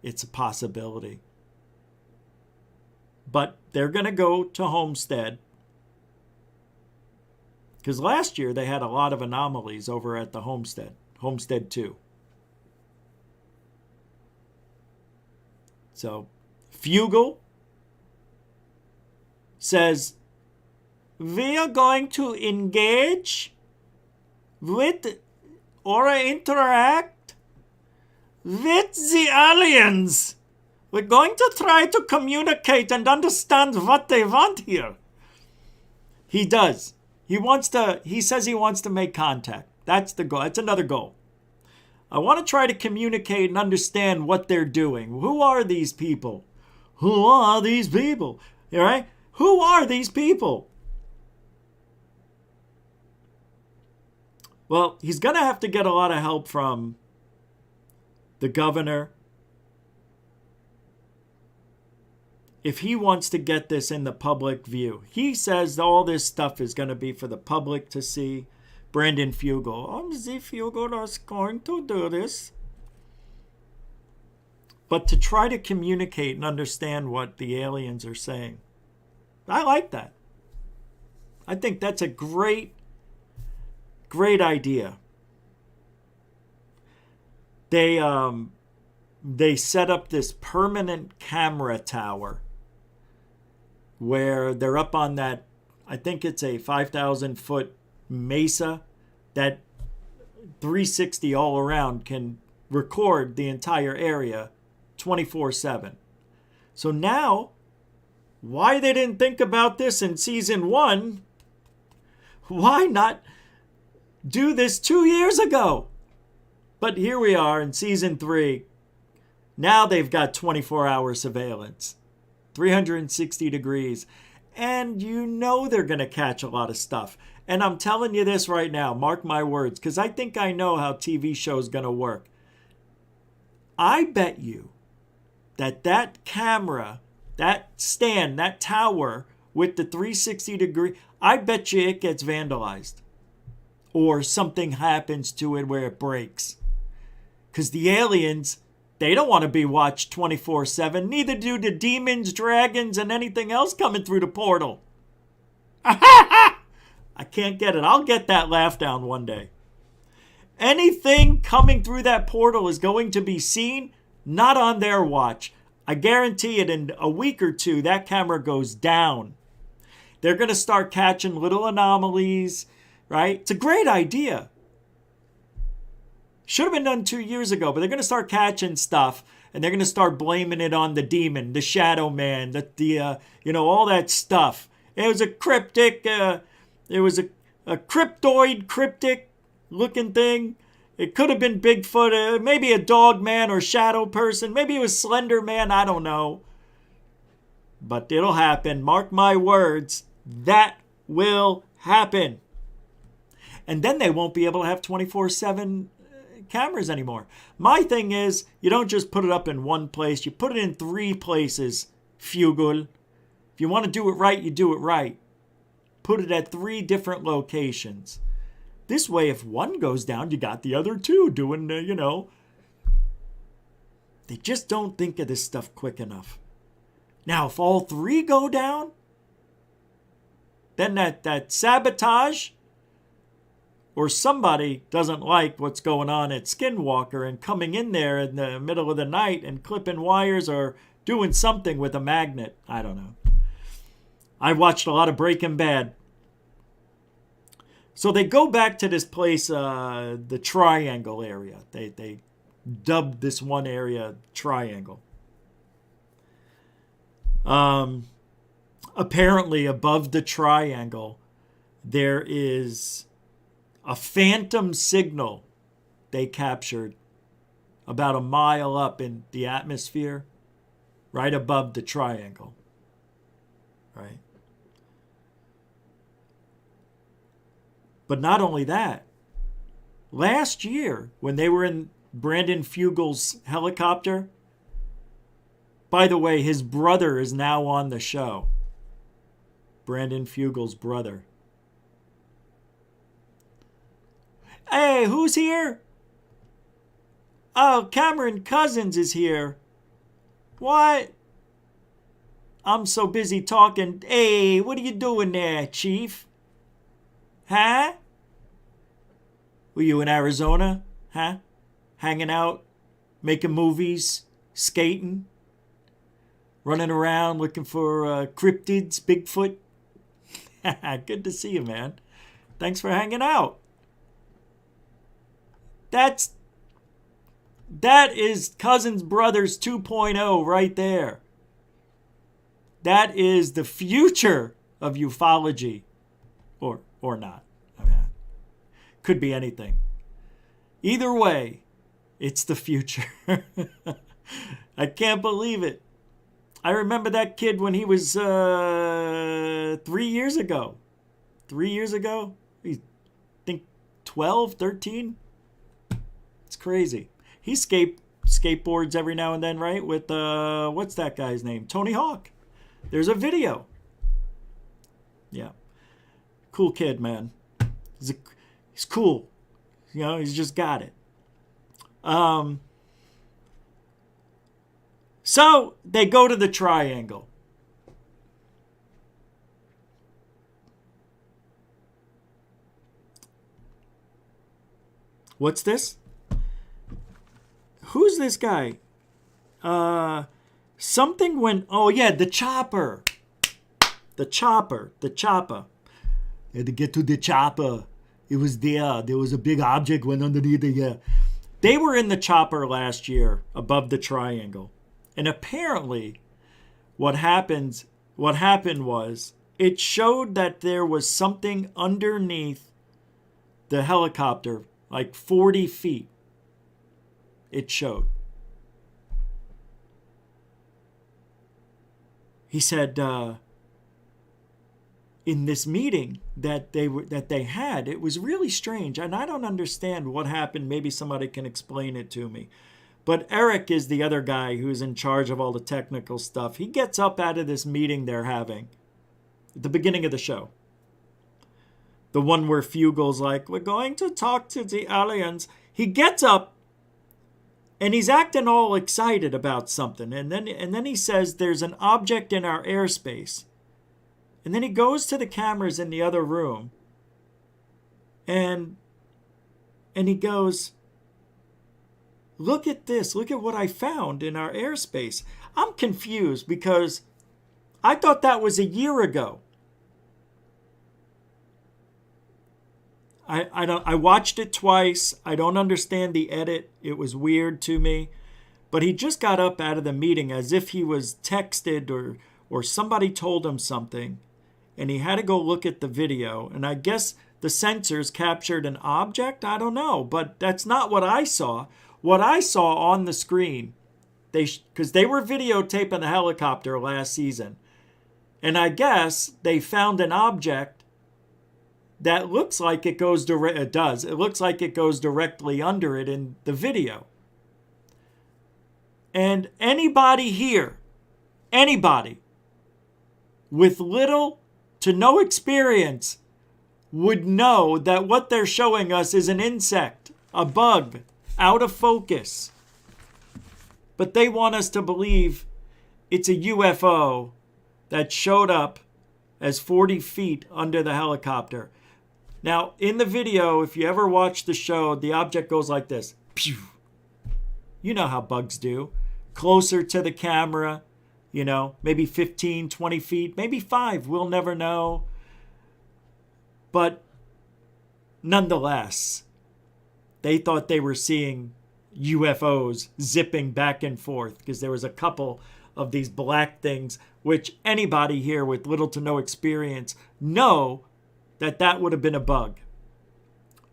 it's a possibility. But they're going to go to Homestead. Because last year they had a lot of anomalies over at the Homestead. Homestead 2. So, Fugel says, we are going to engage with or interact with the aliens. We're going to try to communicate and understand what they want here. He does. He says he wants to make contact. That's the goal. That's another goal. I want to try to communicate and understand what they're doing. Who are these people? Who are these people? All right? Who are these people? Well, he's going to have to get a lot of help from the governor if he wants to get this in the public view. He says all this stuff is going to be for the public to see. Brandon Fugel. The Fugel is going to do this. But to try to communicate and understand what the aliens are saying. I like that. I think that's a great idea. They set up this permanent camera tower where they're up on that, I think it's a 5,000-foot mesa that 360 all around can record the entire area 24/7. So now, why they didn't think about this in season 1, why not do this 2 years ago? But here we are in season 3. Now they've got 24-hour surveillance, 360 degrees. And they're going to catch a lot of stuff. And I'm telling you this right now, mark my words, because I think I know how TV show's going to work. I bet you that camera, that stand, that tower with the 360 degree, I bet you it gets vandalized. Or something happens to it where it breaks. Because the aliens, they don't want to be watched 24/7. Neither do the demons, dragons, and anything else coming through the portal. I can't get it. I'll get that laugh down one day. Anything coming through that portal is going to be seen, not on their watch. I guarantee it, in a week or two, that camera goes down. They're going to start catching little anomalies, right? It's a great idea. Should have been done 2 years ago, but they're going to start catching stuff, and they're going to start blaming it on the demon, the shadow man, all that stuff. It was a cryptic, it was a cryptoid, cryptic looking thing, It could have been Bigfoot, maybe a dog man or shadow person. Maybe it was Slender Man. I don't know. But it'll happen. Mark my words. That will happen. And then they won't be able to have 24/7 cameras anymore. My thing is, you don't just put it up in one place. You put it in 3 places, Fugel. If you want to do it right, you do it right. Put it at 3 different locations. This way, if one goes down, you got the other 2 doing, They just don't think of this stuff quick enough. Now, if all 3 go down, then that sabotage, or somebody doesn't like what's going on at Skinwalker and coming in there in the middle of the night and clipping wires or doing something with a magnet. I don't know. I watched a lot of Breaking Bad. So they go back to this place, the Triangle area. They dubbed this one area Triangle. Apparently above the Triangle, there is a phantom signal they captured about a mile up in the atmosphere, right above the Triangle. Right? But not only that, last year when they were in Brandon Fugel's helicopter, by the way, his brother is now on the show. Brandon Fugel's brother. Hey, who's here? Oh, Cameron Cousins is here. What? I'm so busy talking. Hey, what are you doing there, Chief? Huh? Were you in Arizona? Huh? Hanging out? Making movies? Skating? Running around looking for cryptids? Bigfoot? Good to see you, man. Thanks for hanging out. That is Cousins Brothers 2.0 right there. That is the future of ufology. Or not. I mean, could be anything. Either way, it's the future. I can't believe it. I remember that kid when he was 3 years ago. 3 years ago? I think 12, 13? It's crazy. He skateboards every now and then, right? With, what's that guy's name? Tony Hawk. There's a video. Yeah. Cool kid, man. He's cool. He's just got it. So they go to the Triangle. What's this? Who's this guy? Something went... Oh, yeah, the chopper. The chopper. Had to get to the chopper. It was there. There was a big object went underneath the... They were in the chopper last year above the Triangle. And apparently what happened was it showed that there was something underneath the helicopter, like 40 feet. It showed. He said in this meeting that they had, it was really strange, and I don't understand what happened. Maybe somebody can explain it to me. But Eric is the other guy who's in charge of all the technical stuff. He gets up out of this meeting they're having at the beginning of the show. The one where Fugel's like, we're going to talk to the aliens. He gets up and he's acting all excited about something. And then he says there's an object in our airspace. And then he goes to the cameras in the other room. And he goes, look at this. Look at what I found in our airspace. I'm confused because I thought that was a year ago. I watched it twice. I don't understand the edit. It was weird to me. But he just got up out of the meeting as if he was texted or somebody told him something. And he had to go look at the video. And I guess the sensors captured an object? I don't know, but that's not what I saw. What I saw on the screen, because they were videotaping the helicopter last season, and I guess they found an object that looks like it goes it does. It looks like it goes directly under it in the video. And anybody here, anybody with little to no experience would know that what they're showing us is an insect, a bug, out of focus. But they want us to believe it's a UFO that showed up as 40 feet under the helicopter. Now, in the video, if you ever watch the show, the object goes like this. Pew! You know how bugs do. Closer to the camera, maybe 15, 20 feet, maybe 5. We'll never know. But nonetheless, they thought they were seeing UFOs zipping back and forth because there was a couple of these black things, which anybody here with little to no experience know that would have been a bug.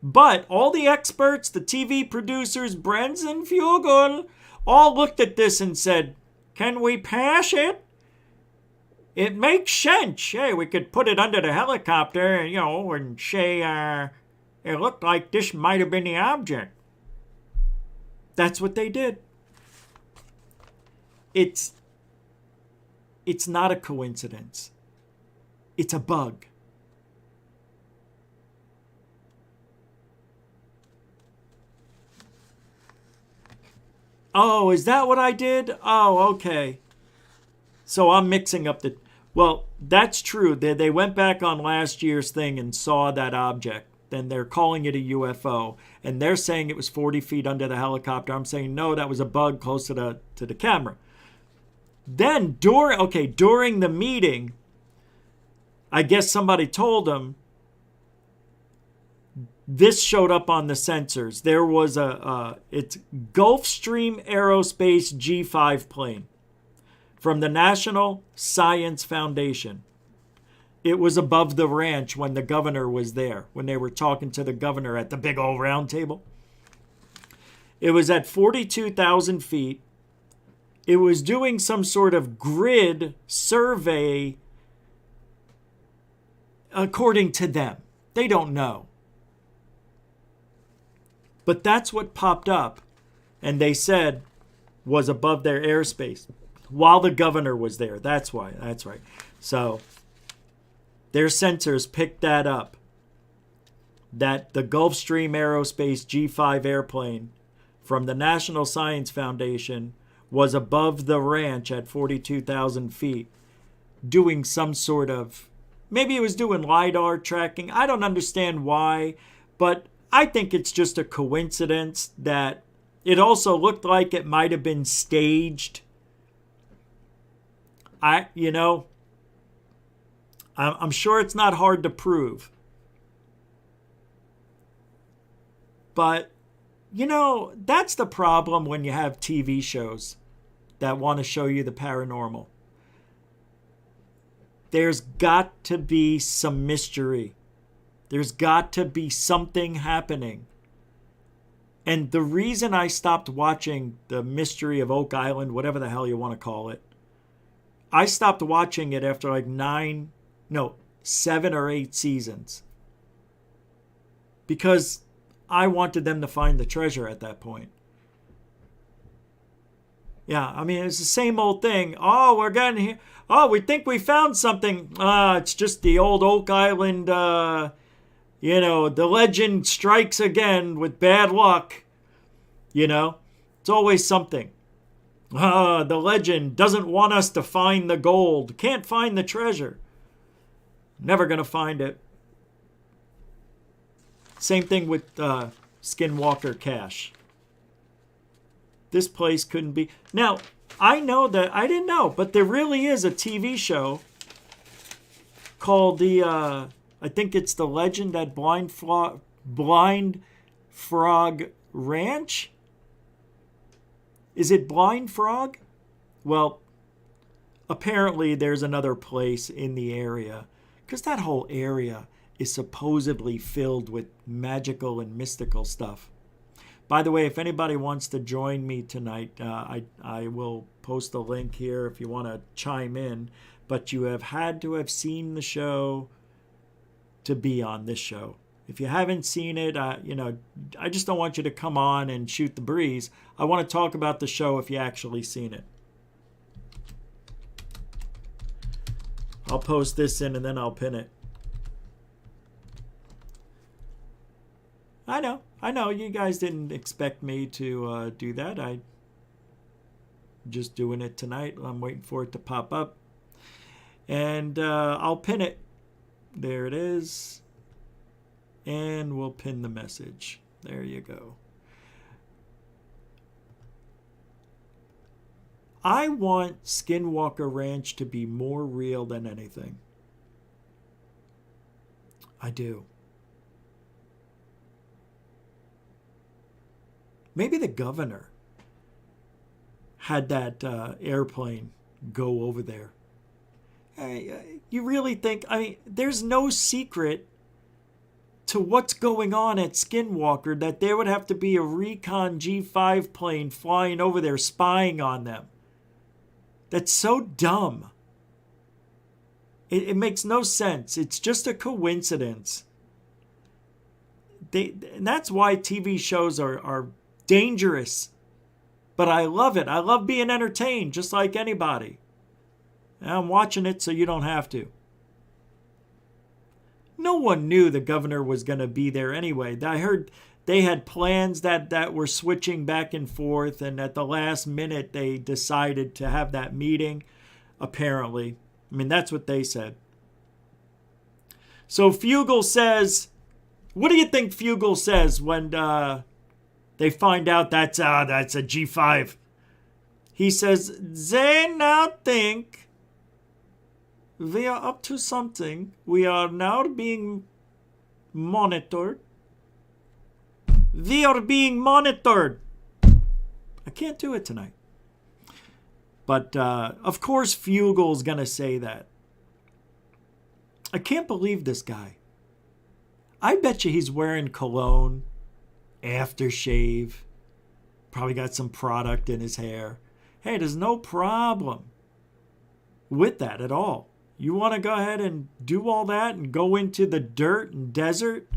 But all the experts, the TV producers, Brenz and Fugel, all looked at this and said, can we pass it? It makes sense. Hey, we could put it under the helicopter, and say, it looked like this might have been the object. That's what they did. It's not a coincidence. It's a bug. Oh, is that what I did? Oh, okay. So I'm mixing up the... Well, that's true. They went back on last year's thing and saw that object. Then they're calling it a UFO. And they're saying it was 40 feet under the helicopter. I'm saying, no, that was a bug close to the camera. Then during the meeting, I guess somebody told them this showed up on the sensors. There was it's Gulfstream Aerospace G5 plane from the National Science Foundation. It was above the ranch when the governor was there, when they were talking to the governor at the big old round table. It was at 42,000 feet. It was doing some sort of grid survey according to them. They don't know. But that's what popped up, and they said was above their airspace while the governor was there. That's why. That's right. So their sensors picked that up, that the Gulfstream Aerospace G5 airplane from the National Science Foundation was above the ranch at 42,000 feet doing some sort of, maybe it was doing LiDAR tracking. I don't understand why, but I think it's just a coincidence that it also looked like it might have been staged. I'm sure it's not hard to prove. But, that's the problem when you have TV shows that want to show you the paranormal. There's got to be some mystery. There's got to be something happening. And the reason I stopped watching the Mystery of Oak Island, whatever the hell you want to call it, I stopped watching it after 7 or 8 seasons. Because I wanted them to find the treasure at that point. Yeah, it's the same old thing. Oh, we're getting here. Oh, we think we found something. It's just the old Oak Island, the legend strikes again with bad luck. It's always something. The legend doesn't want us to find the gold. Can't find the treasure. Never going to find it. Same thing with Skinwalker Cash. This place couldn't be. Now, I know that, I didn't know, but there really is a TV show called I think it's The Legend at Blind Frog Ranch. Is it Blind Frog? Well, apparently there's another place in the area, because that whole area is supposedly filled with magical and mystical stuff. By the way, if anybody wants to join me tonight, I will post a link here if you want to chime in. But you have had to have seen the show to be on this show. If you haven't seen it, I just don't want you to come on and shoot the breeze. I want to talk about the show if you actually seen it. I'll post this in and then I'll pin it. I know, you guys didn't expect me to do that. I'm just doing it tonight. I'm waiting for it to pop up. And I'll pin it. There it is. And we'll pin the message. There you go. I want Skinwalker Ranch to be more real than anything. I do. Maybe the governor had that airplane go over there. You really think, there's no secret to what's going on at Skinwalker that there would have to be a recon G5 plane flying over there spying on them. That's so dumb. It makes no sense. It's just a coincidence. And that's why TV shows are dangerous. But I love it. I love being entertained just like anybody. And I'm watching it so you don't have to. No one knew the governor was going to be there anyway. I heard they had plans that were switching back and forth, and at the last minute they decided to have that meeting, apparently. That's what they said. So Fugel says, what do you think Fugel says when they find out that's a G5? He says, they now think we are up to something. We are now being monitored. We are being monitored. I can't do it tonight. But, of course, Fugel's going to say that. I can't believe this guy. I bet you he's wearing cologne, aftershave, probably got some product in his hair. Hey, there's no problem with that at all. You want to go ahead and do all that and go into the dirt and desert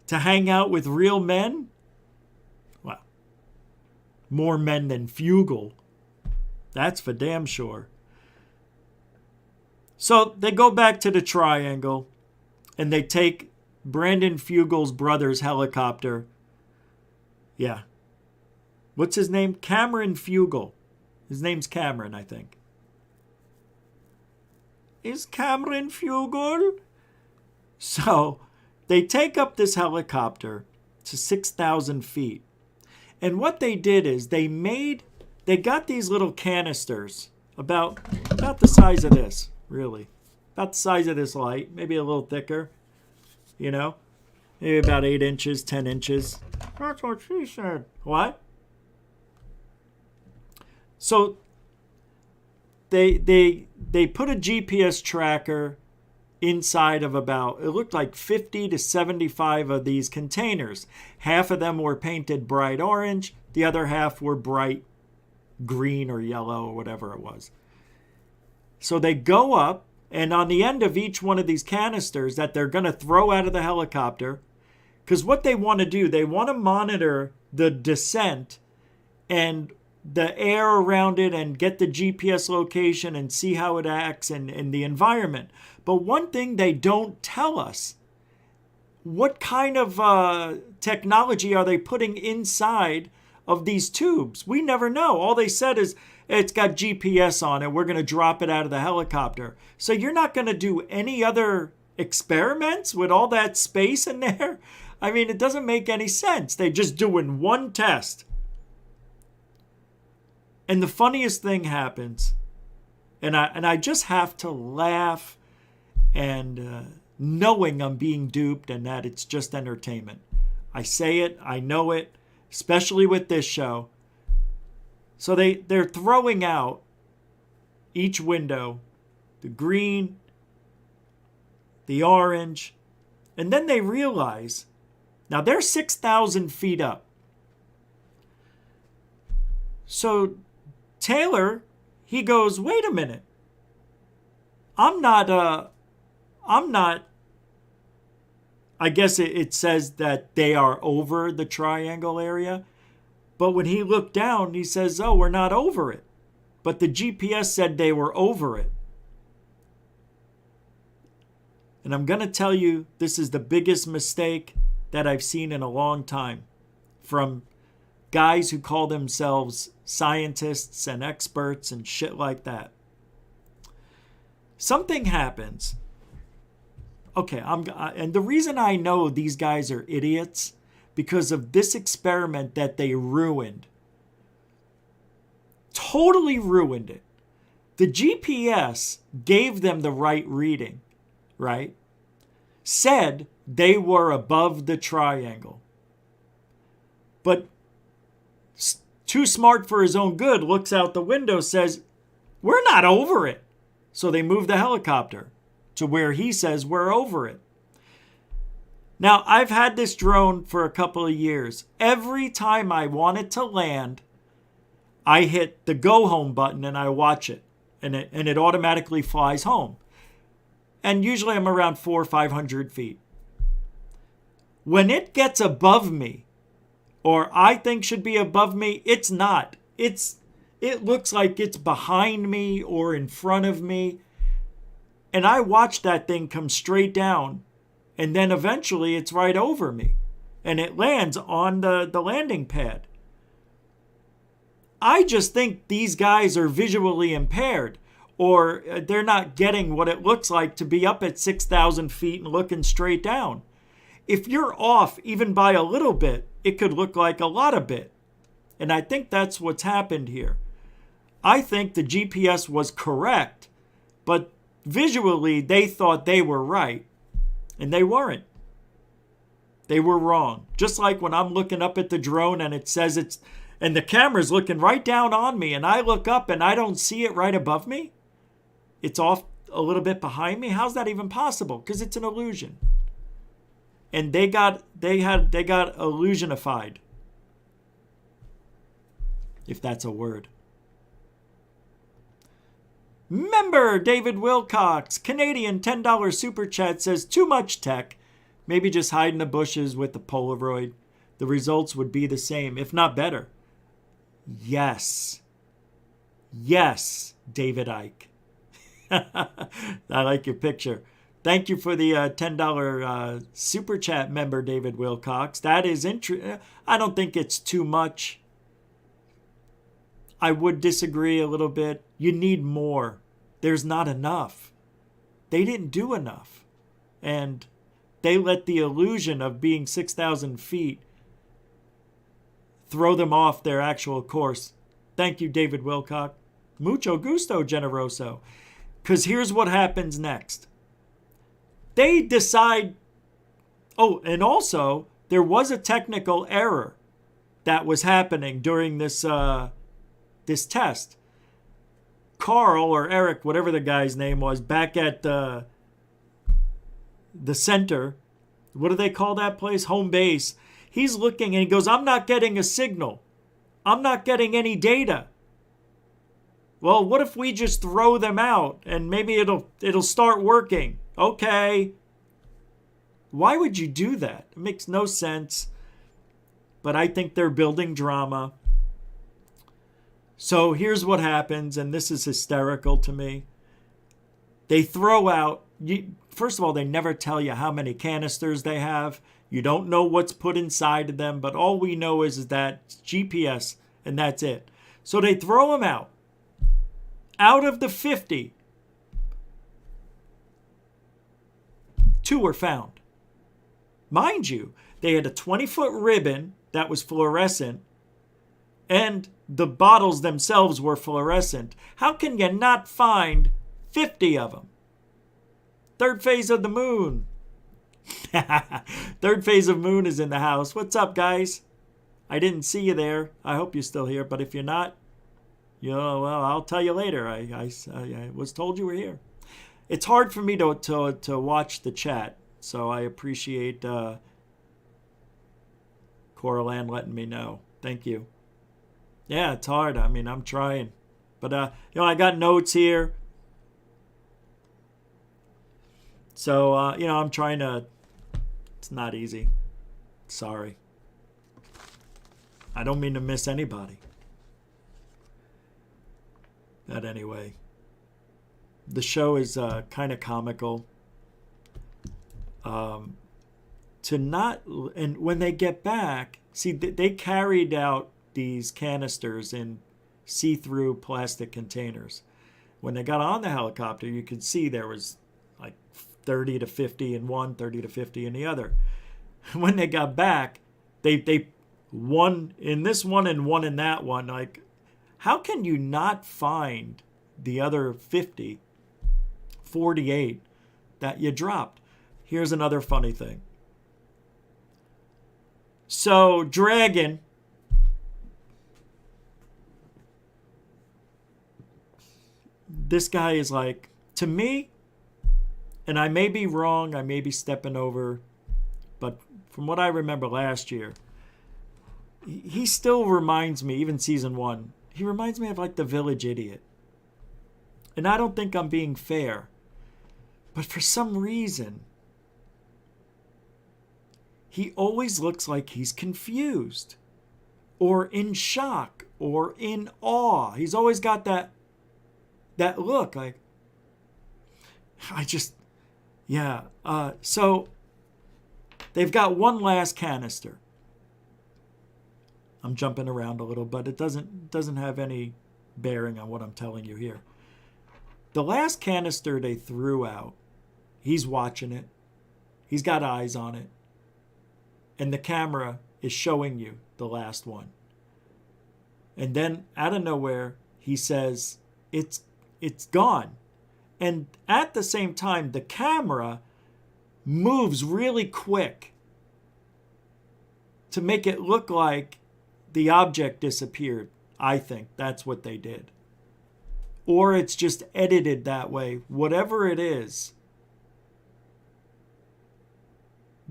to hang out with real men? Well, more men than Fugel. That's for damn sure. So they go back to the triangle and they take Brandon Fugel's brother's helicopter. Yeah. What's his name? Cameron Fugel. His name's Cameron, I think. Is Cameron Fugel? So they take up this helicopter to 6,000 feet. And what they did is they got these little canisters about the size of this, really. About the size of this light, maybe a little thicker, maybe about 8 inches, 10 inches. That's what she said. What? So they put a GPS tracker inside of it looked like 50 to 75 of these containers. Half of them were painted bright orange. The other half were bright green or yellow or whatever it was. So they go up, and on the end of each one of these canisters that they're going to throw out of the helicopter, because what they want to do, they want to monitor the descent and the air around it and get the GPS location and see how it acts in the environment. But one thing they don't tell us, what kind of technology are they putting inside of these tubes? We never know. All they said is it's got GPS on it. We're going to drop it out of the helicopter. So you're not going to do any other experiments with all that space in there? It doesn't make any sense. They're just doing one test. And the funniest thing happens, and I just have to laugh, and knowing I'm being duped and that it's just entertainment. I say it, I know it, especially with this show. So they're throwing out each window, the green, the orange. And then they realize, now they're 6,000 feet up. So Taylor, he goes, wait a minute. I'm not, I guess it says that they are over the triangle area. But when he looked down, he says, oh, we're not over it. But the GPS said they were over it. And I'm going to tell you, this is the biggest mistake that I've seen in a long time from guys who call themselves scientists and experts and shit like that. Something happens. Okay, and the reason I know these guys are idiots because of this experiment that they ruined. Totally ruined it. The GPS gave them the right reading, right? Said they were above the triangle. But too smart for his own good, looks out the window, says, we're not over it. So they move the helicopter to where he says we're over it. Now, I've had this drone for a couple of years. Every time I want it to land, I hit the go home button and I watch it. And it automatically flies home. And usually I'm around 400 or 500 feet. When it gets above me, or I think should be above me, it's not. It looks like it's behind me or in front of me. And I watch that thing come straight down. And then eventually it's right over me. And it lands on the landing pad. I just think these guys are visually impaired. Or they're not getting what it looks like to be up at 6,000 feet and looking straight down. If you're off even by a little bit, it could look like a lot of bit. And I think that's what's happened here. I think the GPS was correct, but visually they thought they were right, and they weren't. They were wrong. Just like when I'm looking up at the drone and it says it's, and the camera's looking right down on me, and I look up and I don't see it right above me. It's off a little bit behind me. How's that even possible? Because it's an illusion. And they got illusionified. If that's a word. Member David Wilcox, Canadian $10 super chat, says too much tech. Maybe just hide in the bushes with the Polaroid. The results would be the same, if not better. Yes. Yes, David Icke. I like your picture. Thank you for the $10 super chat, member David Wilcox. That is interesting. I don't think it's too much. I would disagree a little bit. You need more. There's not enough. They didn't do enough. And they let the illusion of being 6,000 feet throw them off their actual course. Thank you, David Wilcox. Mucho gusto, Generoso. Because here's what happens next. They decide, oh, and also there was a technical error that was happening during this test. Carl or Eric, whatever the guy's name was, back at the center, what do they call that place? Home base. He's looking and he goes, I'm not getting a signal. I'm not getting any data. Well, what if we just throw them out and maybe it'll start working? Okay. Why would you do that? It makes no sense. But I think they're building drama. So here's what happens, and this is hysterical to me. They throw out, first of all, they never tell you how many canisters they have. You don't know what's put inside of them, but all we know is that it's GPS, and that's it. So they throw them out. Out of the 50, 2 were found. Mind you, they had a 20-foot ribbon that was fluorescent, and the bottles themselves were fluorescent. How can you not find 50 of them? Third phase of the moon. Third phase of moon is in the house. What's up, guys? I didn't see you there. I hope you're still here, but if you're not, well, I'll tell you later. I was told you were here. it's hard for me to watch the chat. So I appreciate Coraline letting me know. Thank you. Yeah, it's hard. I mean, I'm trying. But, I got notes here. So, I'm trying to... It's not easy. Sorry. I don't mean to miss anybody. But anyway. The show is kind of comical. And when they get back... See, they carried out these canisters in see-through plastic containers. When they got on the helicopter, you could see there was like 30 to 50 in one, 30 to 50 in the other. When they got back, they one in this one and one in that one. Like, how can you not find the other 50, 48 that you dropped? Here's another funny thing. So, Dragon... This guy is like, to me, and I may be wrong, I may be stepping over, but from what I remember last year, he still reminds me, even season 1, he reminds me of like the village idiot. And I don't think I'm being fair, but for some reason, he always looks like he's confused or in shock or in awe. He's always got that look like, so they've got one last canister. I'm jumping around a little, but it doesn't have any bearing on what I'm telling you here. The last canister they threw out, he's watching it. He's got eyes on it. And the camera is showing you the last one. And then out of nowhere, he says, it's gone. And at the same time, the camera moves really quick to make it look like the object disappeared. I think that's what they did. Or it's just edited that way. Whatever it is,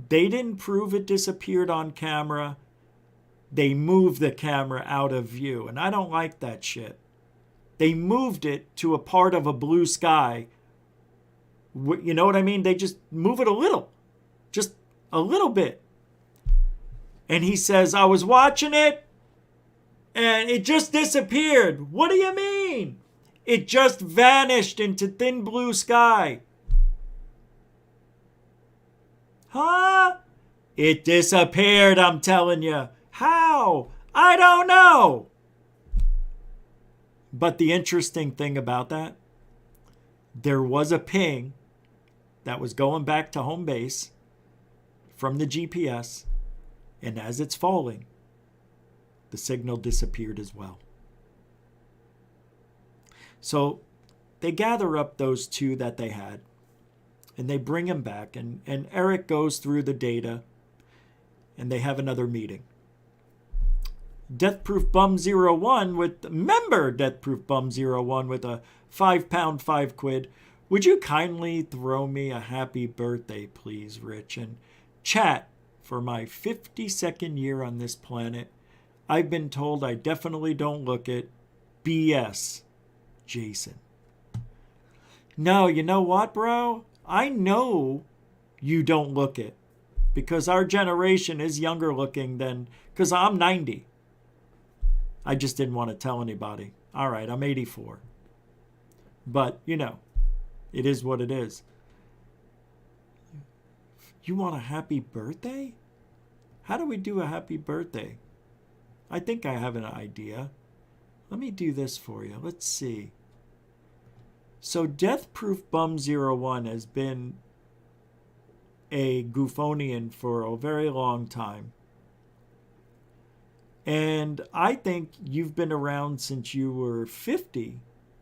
they didn't prove it disappeared on camera. They moved the camera out of view. And I don't like that shit. They moved it to a part of a blue sky. You know what I mean? They just move it a little. Just a little bit. And he says, I was watching it and it just disappeared. What do you mean? It just vanished into thin blue sky. Huh? It disappeared, I'm telling you. How? I don't know. But the interesting thing about that, there was a ping that was going back to home base from the GPS, and as it's falling, the signal disappeared as well. So they gather up those two that they had, and they bring him back, and Eric goes through the data, and they have another meeting. Death Proof Bum 01 with member Death Proof Bum 01 with a £5, 5 quid. Would you kindly throw me a happy birthday, please, Rich? And chat, for my 52nd year on this planet, I've been told I definitely don't look it. BS, Jason. No, you know what, bro? I know you don't look it. Because our generation is younger looking than... Because I'm 90. I just didn't want to tell anybody. All right, I'm 84. But, it is what it is. You want a happy birthday? How do we do a happy birthday? I think I have an idea. Let me do this for you. Let's see. So Death Proof Bum 01 has been a Goofonian for a very long time. And I think you've been around since you were 50,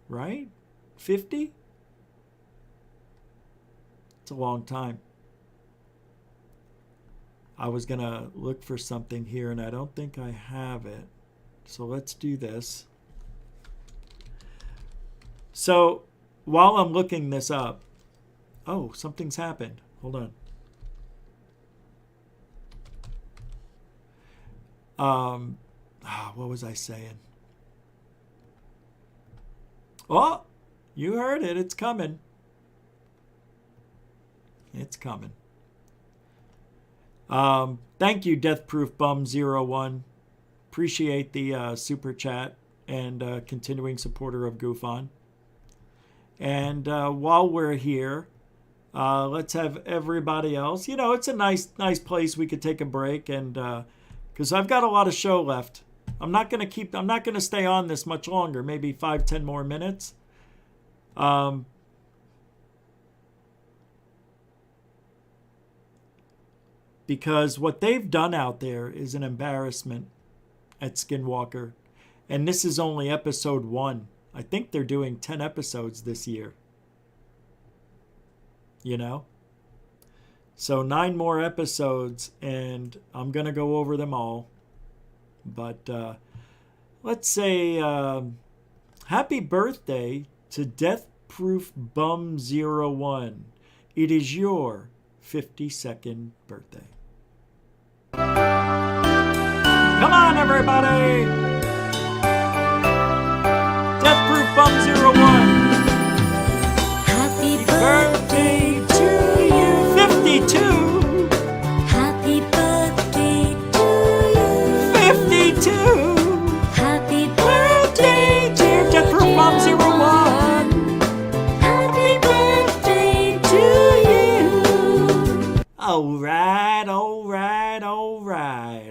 right? 50? It's a long time. I was going to look for something here, and I don't think I have it. So let's do this. So while I'm looking this up, Oh, something's happened. Hold on. What was I saying? Oh, you heard it. It's coming. It's coming. Thank you, Death Proof Bum 01. Appreciate the super chat and continuing supporter of Goof On. And while we're here, let's have everybody else. You know, it's a nice place we could take a break, and because I've got a lot of show left. I'm not gonna stay on this much longer. Maybe 5-10 more minutes. Because what they've done out there is an embarrassment at Skinwalker. And this is only episode 1. I think they're doing 10 episodes this year. You know? So 9 more episodes, and I'm going to go over them all. But let's say happy birthday to Death Proof Bum 01. It is your 52nd birthday. Come on, everybody! Death Proof Bum 01. Happy birthday to you. 52. Happy birthday to you. 52. Happy birthday, Dear Death Proof Bum 01. Happy birthday to you. All right.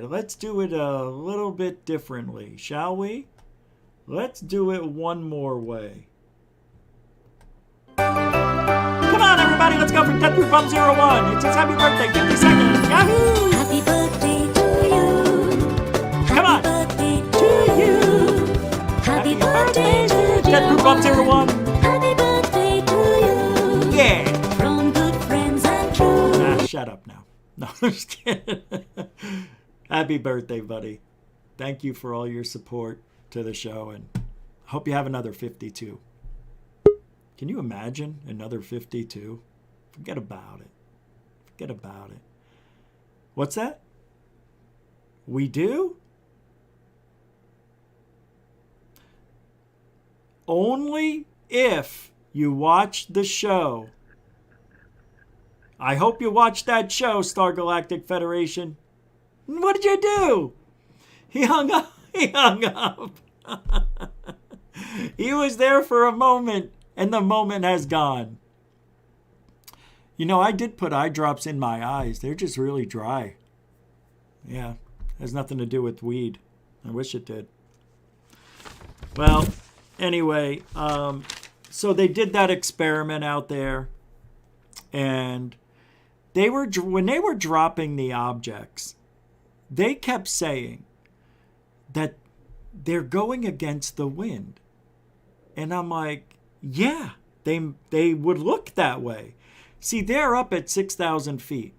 Let's do it a little bit differently, shall we? Let's do it one more way. Come on, everybody, let's go for Death Proof Bum 01. It's his happy birthday, 50 seconds. Yahoo! Happy birthday to you. Come on. Birthday to you. Happy birthday to Death Proof Bum 01. Happy birthday to you. Yeah. From good friends and true. Shut up now. No, I'm just kidding. Happy birthday, buddy. Thank you for all your support to the show, and hope you have another 52. Can you imagine another 52? Forget about it. Forget about it. What's that? We do? Only if you watch the show. I hope you watched that show, Star Galactic Federation. What did you do? He hung up. He hung up. He was there for a moment, and the moment has gone. You know, I did put eye drops in my eyes. They're just really dry. Yeah, has nothing to do with weed. I wish it did. Well, anyway, so they did that experiment out there, and when they were dropping the objects, they kept saying that they're going against the wind. And I'm like, yeah, they would look that way. See, they're up at 6,000 feet,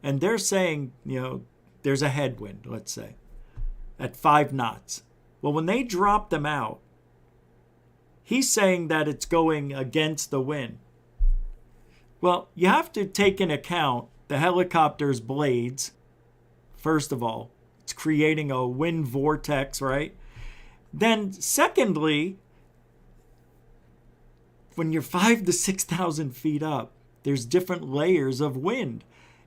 and they're saying, you know, there's a headwind, let's say, at 5 knots. Well, when they drop them out, he's saying that it's going against the wind. Well, you have to take into account the helicopter's blades. First of all, it's creating a wind vortex, right? Then, secondly, when you're 5,000 to 6,000 feet up, there's different layers of wind.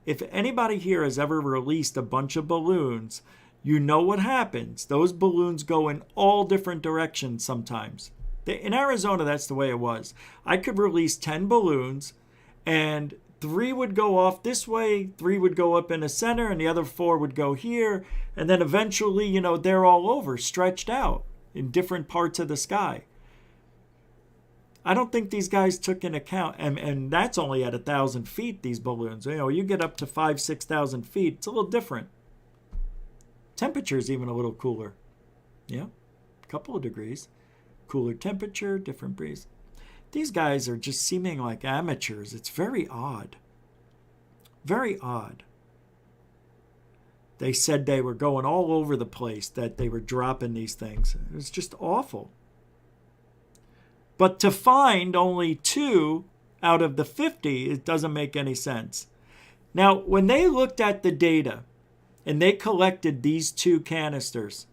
If anybody here has ever released a bunch of balloons, you know what happens. Those balloons go in all different directions sometimes. In Arizona, that's the way it was. I could release 10 balloons, and 3 would go off this way, 3 would go up in the center, and the other 4 would go here. And then eventually, you know, they're all over, stretched out in different parts of the sky. I don't think these guys took into account, and that's only at 1,000 feet, these balloons. You know, you get up to 5,000, 6,000 feet, it's a little different. Temperature's even a little cooler. Yeah, a couple of degrees. Cooler temperature, different breeze. These guys are just seeming like amateurs. It's very odd. Very odd. They said they were going all over the place, that they were dropping these things. It was just awful. But to find only 2 out of the 50, it doesn't make any sense. Now, when they looked at the data and they collected these 2 canisters,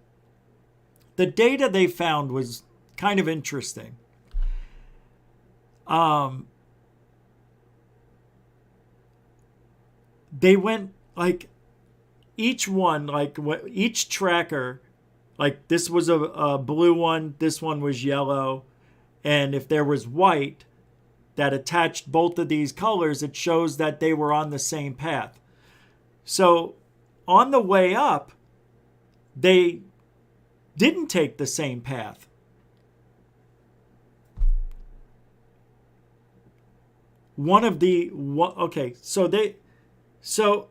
the data they found was kind of interesting. They went like each one, like each tracker, like this was a blue one, this one was yellow, and if there was white that attached both of these colors, it shows that they were on the same path. So on the way up, they didn't take the same path. So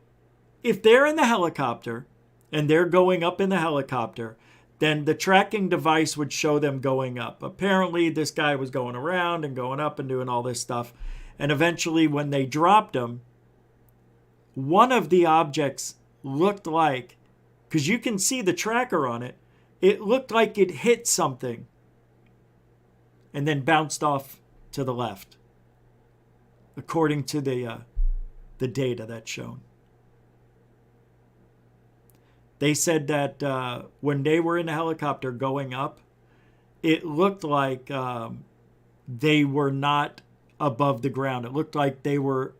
if they're in the helicopter and they're going up in the helicopter, then the tracking device would show them going up. Apparently, this guy was going around and going up and doing all this stuff. And eventually, when they dropped him, one of the objects looked like, because you can see the tracker on it, it looked like it hit something and then bounced off to the left, according to the data that's shown. They said that when they were in the helicopter going up, it looked like they were not above the ground. It looked like they were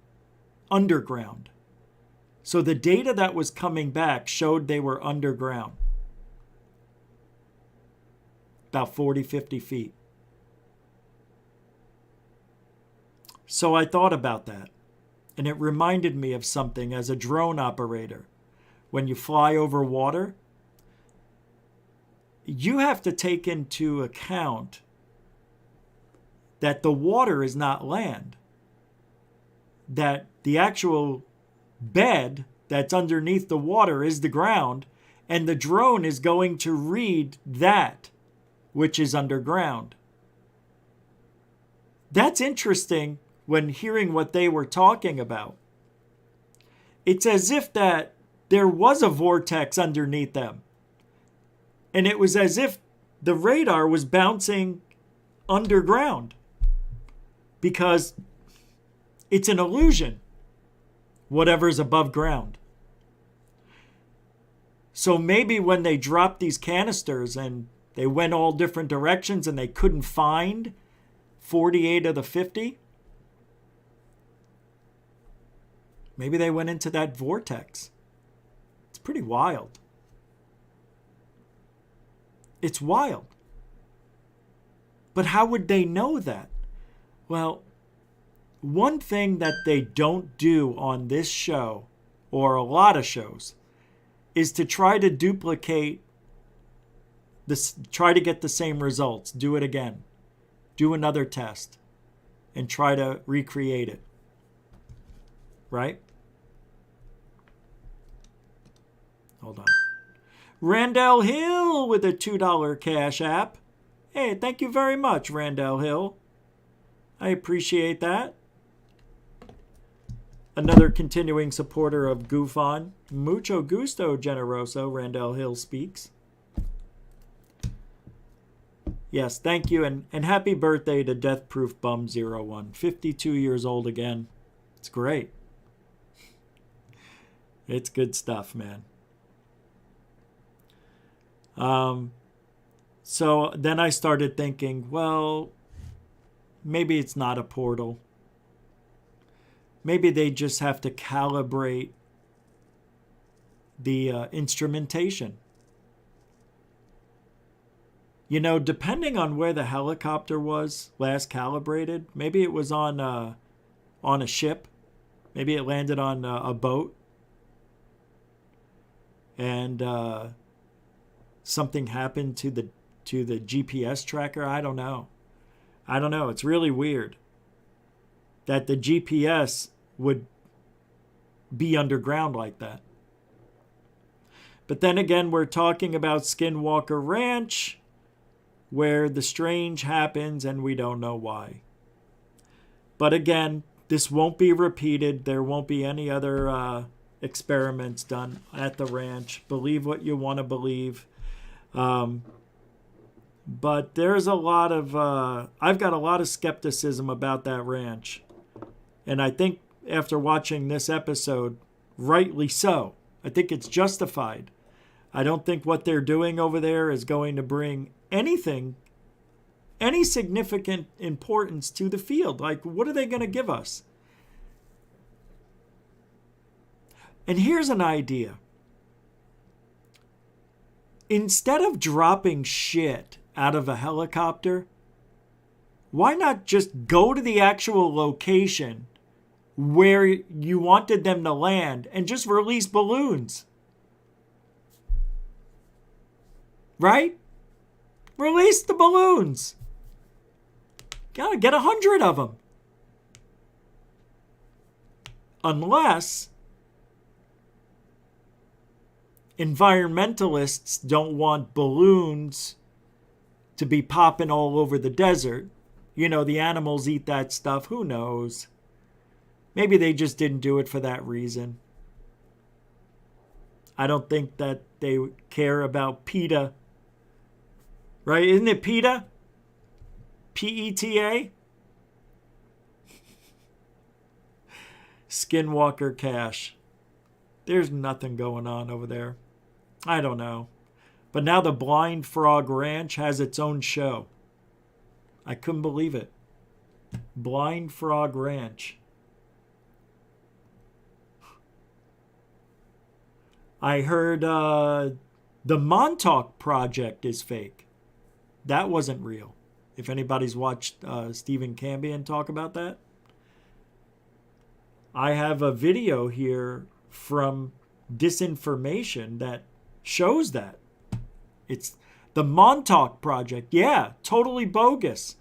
underground. So the data that was coming back showed they were underground. About 40, 50 feet. So I thought about that. And it reminded me of something as a drone operator. When you fly over water, you have to take into account that the water is not land. That the actual bed that's underneath the water is the ground, and the drone is going to read that which is underground. That's interesting when hearing what they were talking about. It's as if that there was a vortex underneath them. And it was as if the radar was bouncing underground. Because it's an illusion, whatever's above ground. So maybe when they dropped these canisters and they went all different directions and they couldn't find 48 of the 50, maybe they went into that vortex. It's pretty wild. It's wild. But how would they know that? Well, one thing that they don't do on this show, or a lot of shows, is to try to duplicate this, try to get the same results. Do it again. Do another test and try to recreate it. Right? Hold on. Randall Hill with a $2 Cash App. Hey, thank you very much, Randall Hill. I appreciate that. Another continuing supporter of Goof On. Mucho gusto, generoso, Randall Hill speaks. Yes, thank you, and happy birthday to Death Proof Bum 01. 52 years old again. It's great. It's good stuff, man. So then I started thinking, well, maybe it's not a portal. Maybe they just have to calibrate the instrumentation. You know, depending on where the helicopter was last calibrated, maybe it was on a ship. Maybe it landed on a boat. And something happened to the GPS tracker. I don't know. It's really weird that the GPS would be underground like that. But then again, we're talking about Skinwalker Ranch, where the strange happens and we don't know why. But again, this won't be repeated. There won't be any other experiments done at the ranch. Believe what you want to believe. But there's a lot of, I've got a lot of skepticism about that ranch. And I think after watching this episode, rightly so. I think it's justified. I don't think what they're doing over there is going to bring any significant importance to the field. Like, what are they going to give us? And here's an idea. Instead of dropping shit out of a helicopter, why not just go to the actual location where you wanted them to land and just release balloons? Right? Release the balloons. Gotta get 100 of them. Unless environmentalists don't want balloons to be popping all over the desert. You know, the animals eat that stuff. Who knows? Maybe they just didn't do it for that reason. I don't think that they care about PETA. Right? Isn't it PETA? PETA? Skinwalker Cash. There's nothing going on over there. I don't know. But now the Blind Frog Ranch has its own show. I couldn't believe it. Blind Frog Ranch. I heard the Montauk Project is fake. That wasn't real. If anybody's watched Stephen Cambion talk about that. I have a video here from Disinformation that shows that. It's the Montauk Project. Yeah, totally bogus.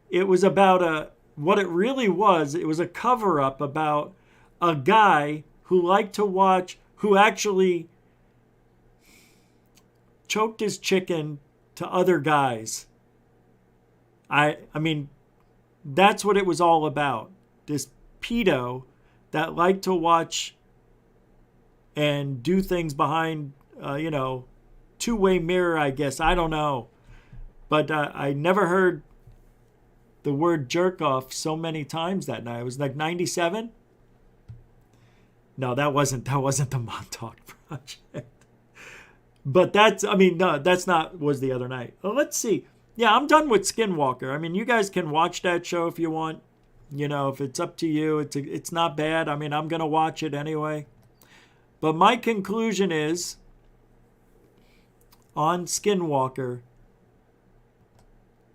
It was about what it really was. It was a cover-up about a guy who liked to watch, who actually choked his chicken to other guys. I mean, that's what it was all about. This pedo that liked to watch and do things behind, two-way mirror, I guess. I don't know. But I never heard the word jerk off so many times that night. It was like 97. No, that wasn't the Montauk Project. But that's not, was the other night. Well, let's see. Yeah, I'm done with Skinwalker. I mean, you guys can watch that show if you want. You know, if it's up to you, it's not bad. I mean, I'm going to watch it anyway. But my conclusion is, on Skinwalker,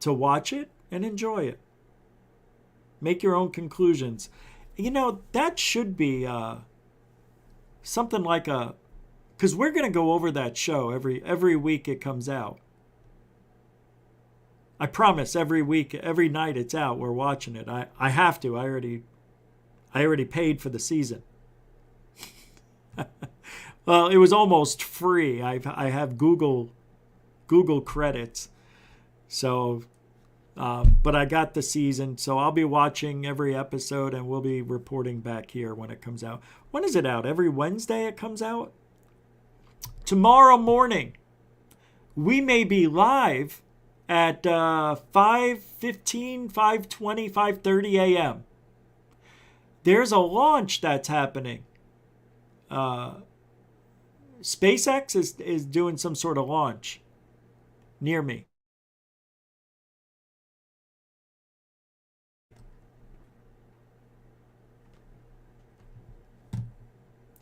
to watch it and enjoy it. Make your own conclusions. You know, that should be something like because we're going to go over that show every week it comes out. I promise every week, every night it's out, we're watching it. I have to. I already paid for the season. Well, it was almost free. I have Google credits. So, but I got the season, so I'll be watching every episode and we'll be reporting back here when it comes out. When is it out? Every Wednesday it comes out? Tomorrow morning, we may be live at 5:15, 5:20, 5:30 a.m. There's a launch that's happening. SpaceX is doing some sort of launch near me.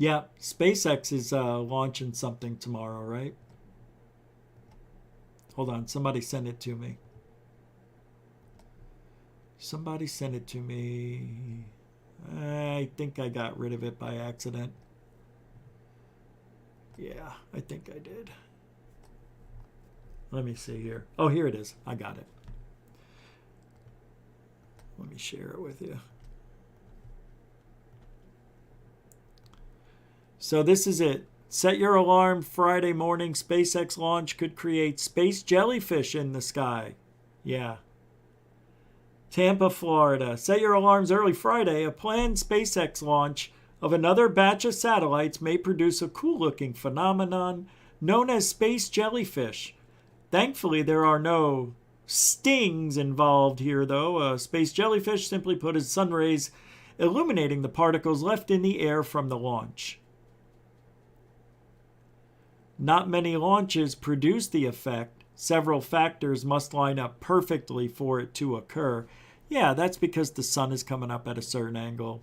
Yeah, SpaceX is launching something tomorrow, right? Hold on, somebody send it to me. Somebody send it to me. I think I got rid of it by accident. Yeah, I think I did. Let me see here. Oh, here it is. I got it. Let me share it with you. So this is it. Set your alarm Friday morning. SpaceX launch could create space jellyfish in the sky. Yeah. Tampa, Florida. Set your alarms early Friday. A planned SpaceX launch of another batch of satellites may produce a cool-looking phenomenon known as space jellyfish. Thankfully, there are no stings involved here, though. Space jellyfish, simply put, is sun rays illuminating the particles left in the air from the launch. Not many launches produce the effect. Several factors must line up perfectly for it to occur. Yeah, that's because the sun is coming up at a certain angle.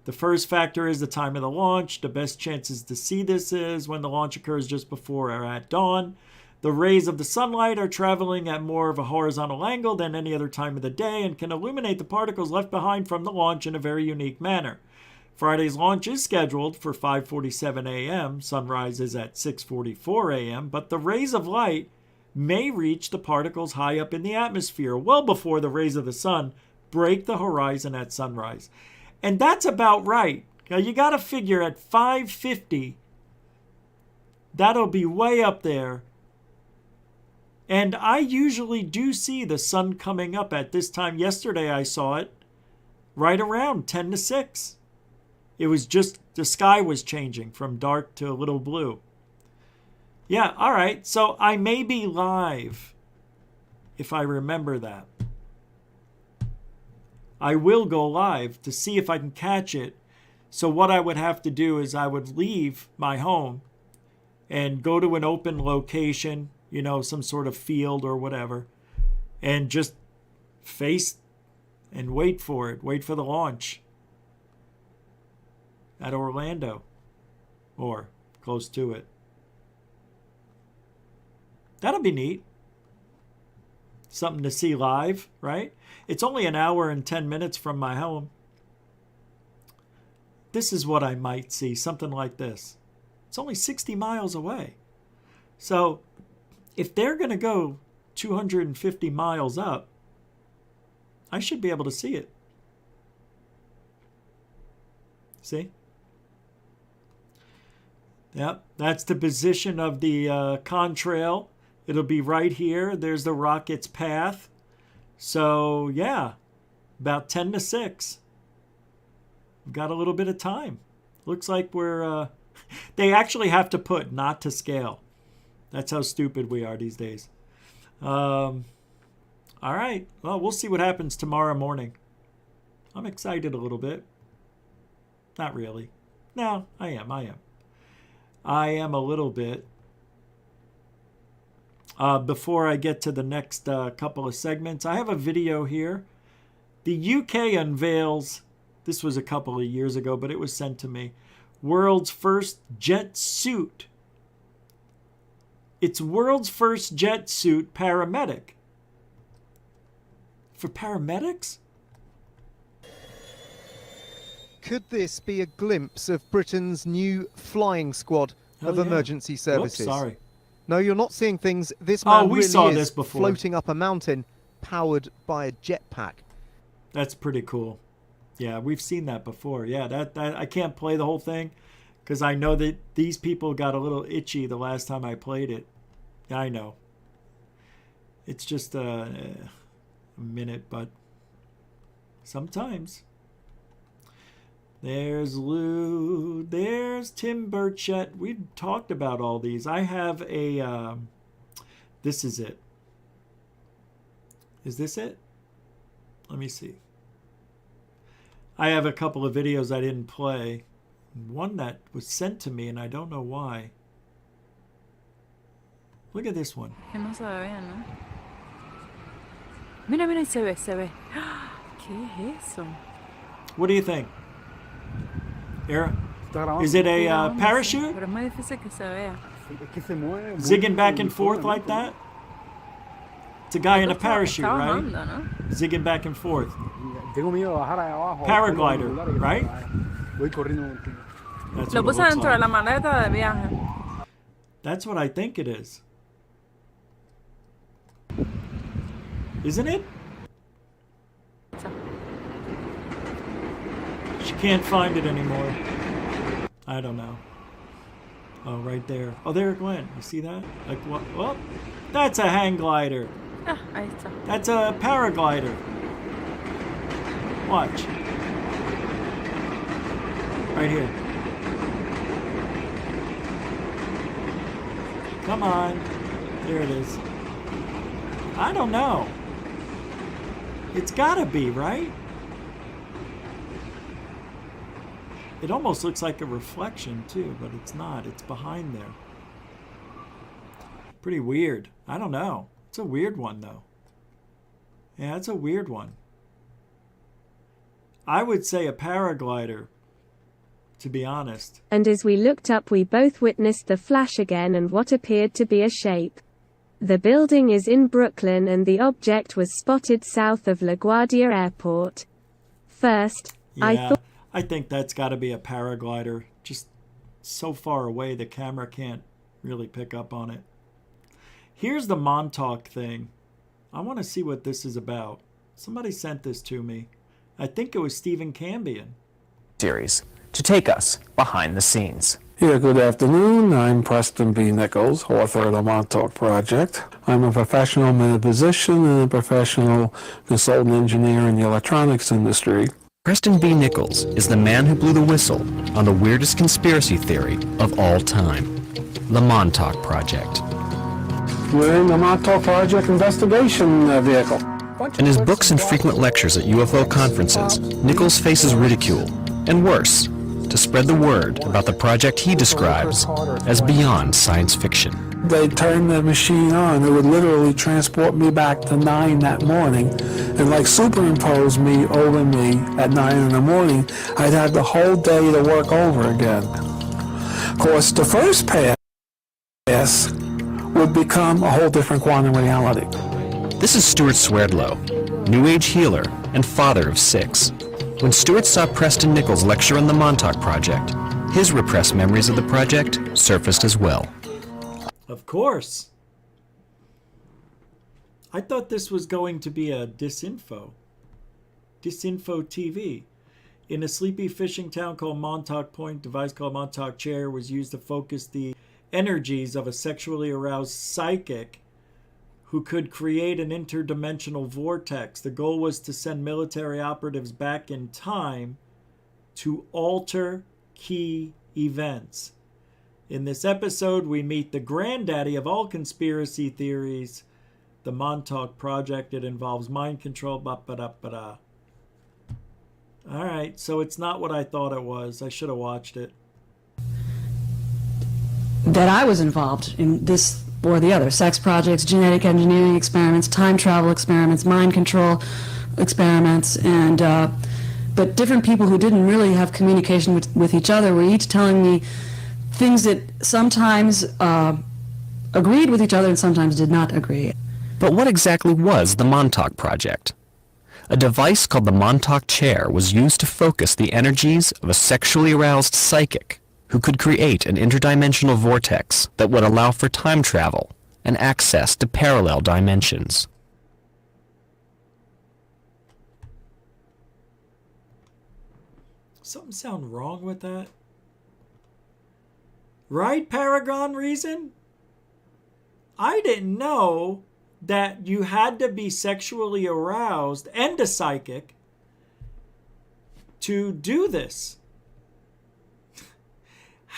The first factor is the time of the launch. The best chances to see this is when the launch occurs just before or at dawn. The rays of the sunlight are traveling at more of a horizontal angle than any other time of the day and can illuminate the particles left behind from the launch in a very unique manner. Friday's launch is scheduled for 5:47 a.m. Sunrise is at 6:44 a.m., but the rays of light may reach the particles high up in the atmosphere well before the rays of the sun break the horizon at sunrise. And that's about right. Now you got to figure at 5:50, that'll be way up there. And I usually do see the sun coming up at this time. Yesterday I saw it right around 10 to 6. It was just, the sky was changing from dark to a little blue. Yeah, all right. So I may be live if I remember that. I will go live to see if I can catch it. So what I would have to do is I would leave my home and go to an open location, you know, some sort of field or whatever, and just face and wait for it. Wait for the launch at Orlando or close to it. That'll be neat. Something to see live, right? It's only an hour and 10 minutes from my home. This is what I might see, something like this. It's only 60 miles away. So if they're going to go 250 miles up, I should be able to see it. See? Yep, that's the position of the contrail. It'll be right here. There's the rocket's path. So, yeah, about 10 to 6. We've got a little bit of time. Looks like we're... they actually have to put not to scale. That's how stupid we are these days. All right. Well, we'll see what happens tomorrow morning. I'm excited a little bit. Not really. No, I am. I am a little bit. Before I get to the next couple of segments, I have a video here. The UK unveils, this was a couple of years ago, but it was sent to me, world's first jet suit. It's world's first jet suit paramedic. For paramedics? Could this be a glimpse of Britain's new flying squad of emergency services? Whoops, sorry. No, you're not seeing things. This man we really saw is this before. Floating up a mountain powered by a jetpack. That's pretty cool. Yeah, we've seen that before. Yeah, that I can't play the whole thing because I know that these people got a little itchy the last time I played it. I know. It's just a minute, but sometimes. There's Lou. There's Tim Burchett. We've talked about all these. I have a... this is it. Is this it? Let me see. I have a couple of videos I didn't play. One that was sent to me and I don't know why. Look at this one. Que no se ve bien, ¿no? Mira, mira, se ve, se ve. ¿Qué es eso? What do you think? Era? Is it a parachute? Pero es muy difícil que se vea. Zigging back and forth like that? It's a guy in a parachute, right? Zigging back and forth. Paraglider, right? That's Lo what puse it looks dentro de like. la maleta de viaje. That's what I think it is. Isn't it? She can't find it anymore. I don't know. Oh, right there. Oh, there it went. You see that? Like what? Well, that's a hang glider. Ah, ahí está. That's a paraglider. Watch. Right here. Come on. There it is. I don't know. It's gotta be, right? It almost looks like a reflection too, but it's not. It's behind there. Pretty weird. I don't know. It's a weird one though. Yeah, it's a weird one. I would say a paraglider, to be honest. And as we looked up, we both witnessed the flash again and what appeared to be a shape. The building is in Brooklyn and the object was spotted south of LaGuardia Airport. First, Yeah, I think that's got to be a paraglider. Just so far away, the camera can't really pick up on it. Here's the Montauk thing. I want to see what this is about. Somebody sent this to me. I think it was Stephen Cambion. Series to take us behind the scenes. Yeah, good afternoon. I'm Preston B. Nichols, author of the Montauk Project. I'm a professional metaphysician and a professional consultant engineer in the electronics industry. Preston B. Nichols is the man who blew the whistle on the weirdest conspiracy theory of all time, the Montauk Project. We're in the Montauk Project investigation vehicle. In his books and frequent lectures at UFO conferences, Nichols faces ridicule, and worse, to spread the word about the project he describes as beyond science fiction. They'd turn the machine on. It would literally transport me back to 9 that morning and like superimpose me over me at 9 in the morning. I'd have the whole day to work over again. Of course, the first pass would become a whole different quantum reality. This is Stuart Swerdlow, New Age healer and father of 6. When Stuart saw Preston Nichols lecture on the Montauk Project, his repressed memories of the project surfaced as well. Of course. I thought this was going to be a disinfo TV. In a sleepy fishing town called Montauk Point, a device called Montauk Chair was used to focus the energies of a sexually aroused psychic who could create an interdimensional vortex. The goal was to send military operatives back in time to alter key events. In this episode, we meet the granddaddy of all conspiracy theories, the Montauk Project. It involves mind control. All right, so it's not what I thought it was. I should have watched it. That I was involved in this or the other, sex projects, genetic engineering experiments, time travel experiments, mind control experiments, and but different people who didn't really have communication with each other were each telling me things that sometimes agreed with each other and sometimes did not agree. But what exactly was the Montauk Project? A device called the Montauk Chair was used to focus the energies of a sexually aroused psychic who could create an interdimensional vortex that would allow for time travel and access to parallel dimensions. Something sound wrong with that? Right, Paragon Reason? I didn't know that you had to be sexually aroused and a psychic to do this.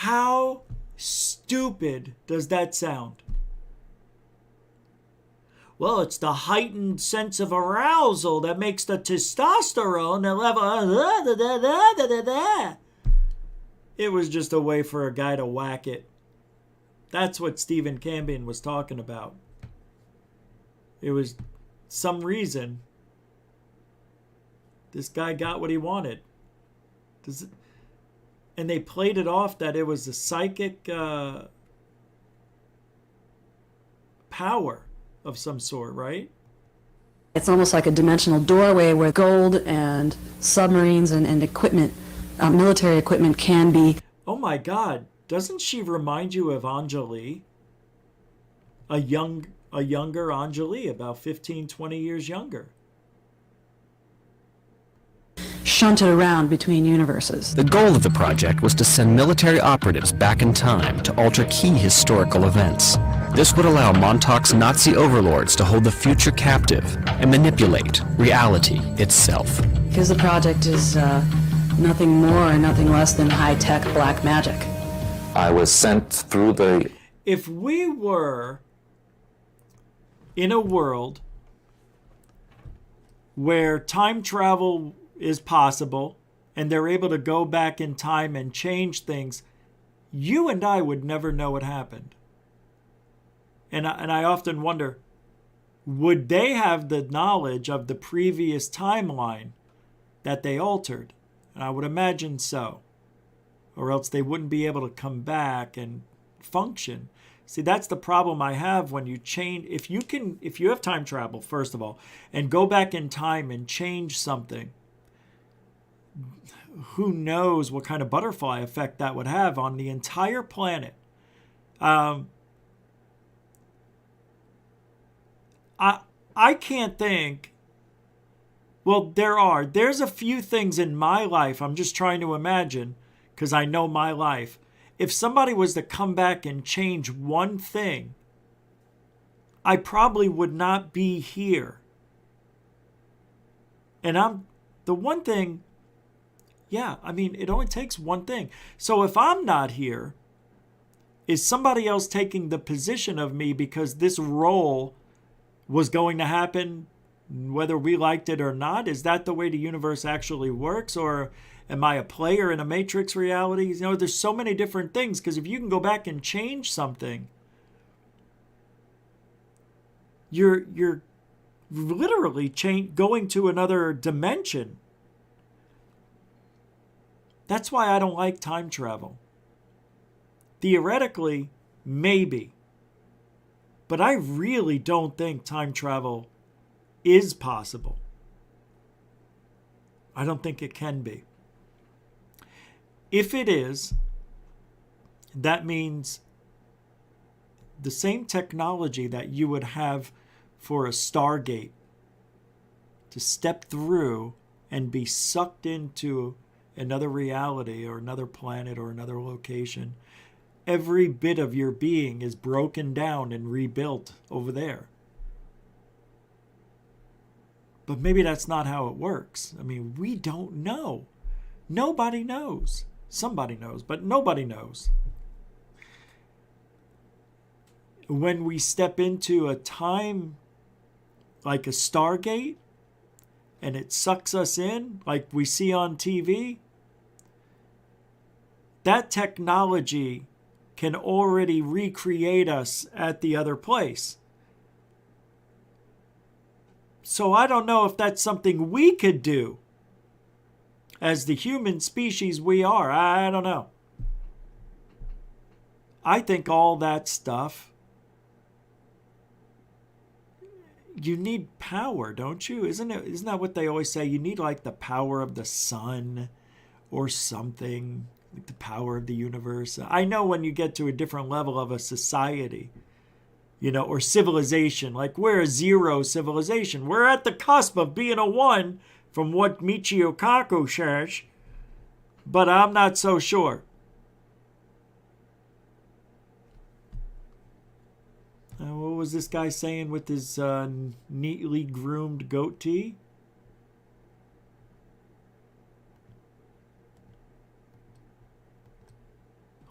How stupid does that sound? Well, it's the heightened sense of arousal that makes the testosterone level. It was just a way for a guy to whack it. That's what Stephen Cambion was talking about. It was some reason this guy got what he wanted. And they played it off that it was a psychic power of some sort, right? It's almost like a dimensional doorway where gold and submarines and equipment, military equipment can be. Oh my God. Doesn't she remind you of Anjali? A younger Anjali, about 15, 20 years younger. Shunted around between universes. The goal of the project was to send military operatives back in time to alter key historical events. This would allow Montauk's Nazi overlords to hold the future captive and manipulate reality itself. Because the project is nothing more and nothing less than high-tech black magic. I was sent through the... If we were in a world where time travel is possible and they're able to go back in time and change things, you and I would never know what happened. And I often wonder, would they have the knowledge of the previous timeline that they altered? And I would imagine so. Or else they wouldn't be able to come back and function. See, that's the problem I have when you change. If you have time travel, first of all, and go back in time and change something, who knows what kind of butterfly effect that would have on the entire planet. I can't think. Well, there's a few things in my life. I'm just trying to imagine, because I know my life. If somebody was to come back and change one thing, I probably would not be here. And the one thing, yeah, I mean, it only takes one thing. So if I'm not here, is somebody else taking the position of me because this role was going to happen whether we liked it or not? Is that the way the universe actually works? Or am I a player in a matrix reality? You know, there's so many different things, because if you can go back and change something, you're literally going to another dimension. That's why I don't like time travel. Theoretically, maybe. But I really don't think time travel is possible. I don't think it can be. If it is, that means the same technology that you would have for a Stargate to step through and be sucked into another reality or another planet or another location. Every bit of your being is broken down and rebuilt over there. But maybe that's not how it works. I mean, we don't know. Nobody knows. Somebody knows, but nobody knows. When we step into a time like a Stargate and it sucks us in, like we see on TV, that technology can already recreate us at the other place. So I don't know if that's something we could do as the human species we are. I don't know. I think all that stuff, you need power, don't you? Isn't that what they always say? You need like the power of the sun or something, like the power of the universe. I know when you get to a different level of a society, you know, or civilization, like we're a zero civilization. We're at the cusp of being a one from what Michio Kaku says, but I'm not so sure. What was this guy saying with his neatly groomed goatee?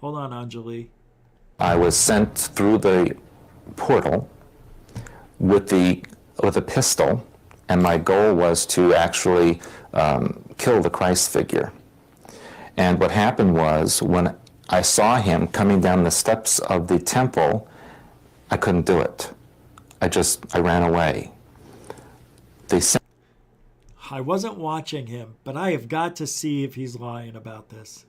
Hold on, Anjali. I was sent through the portal with a pistol, and my goal was to actually kill the Christ figure. And what happened was, when I saw him coming down the steps of the temple, I couldn't do it. I ran away. I wasn't watching him, but I have got to see if he's lying about this.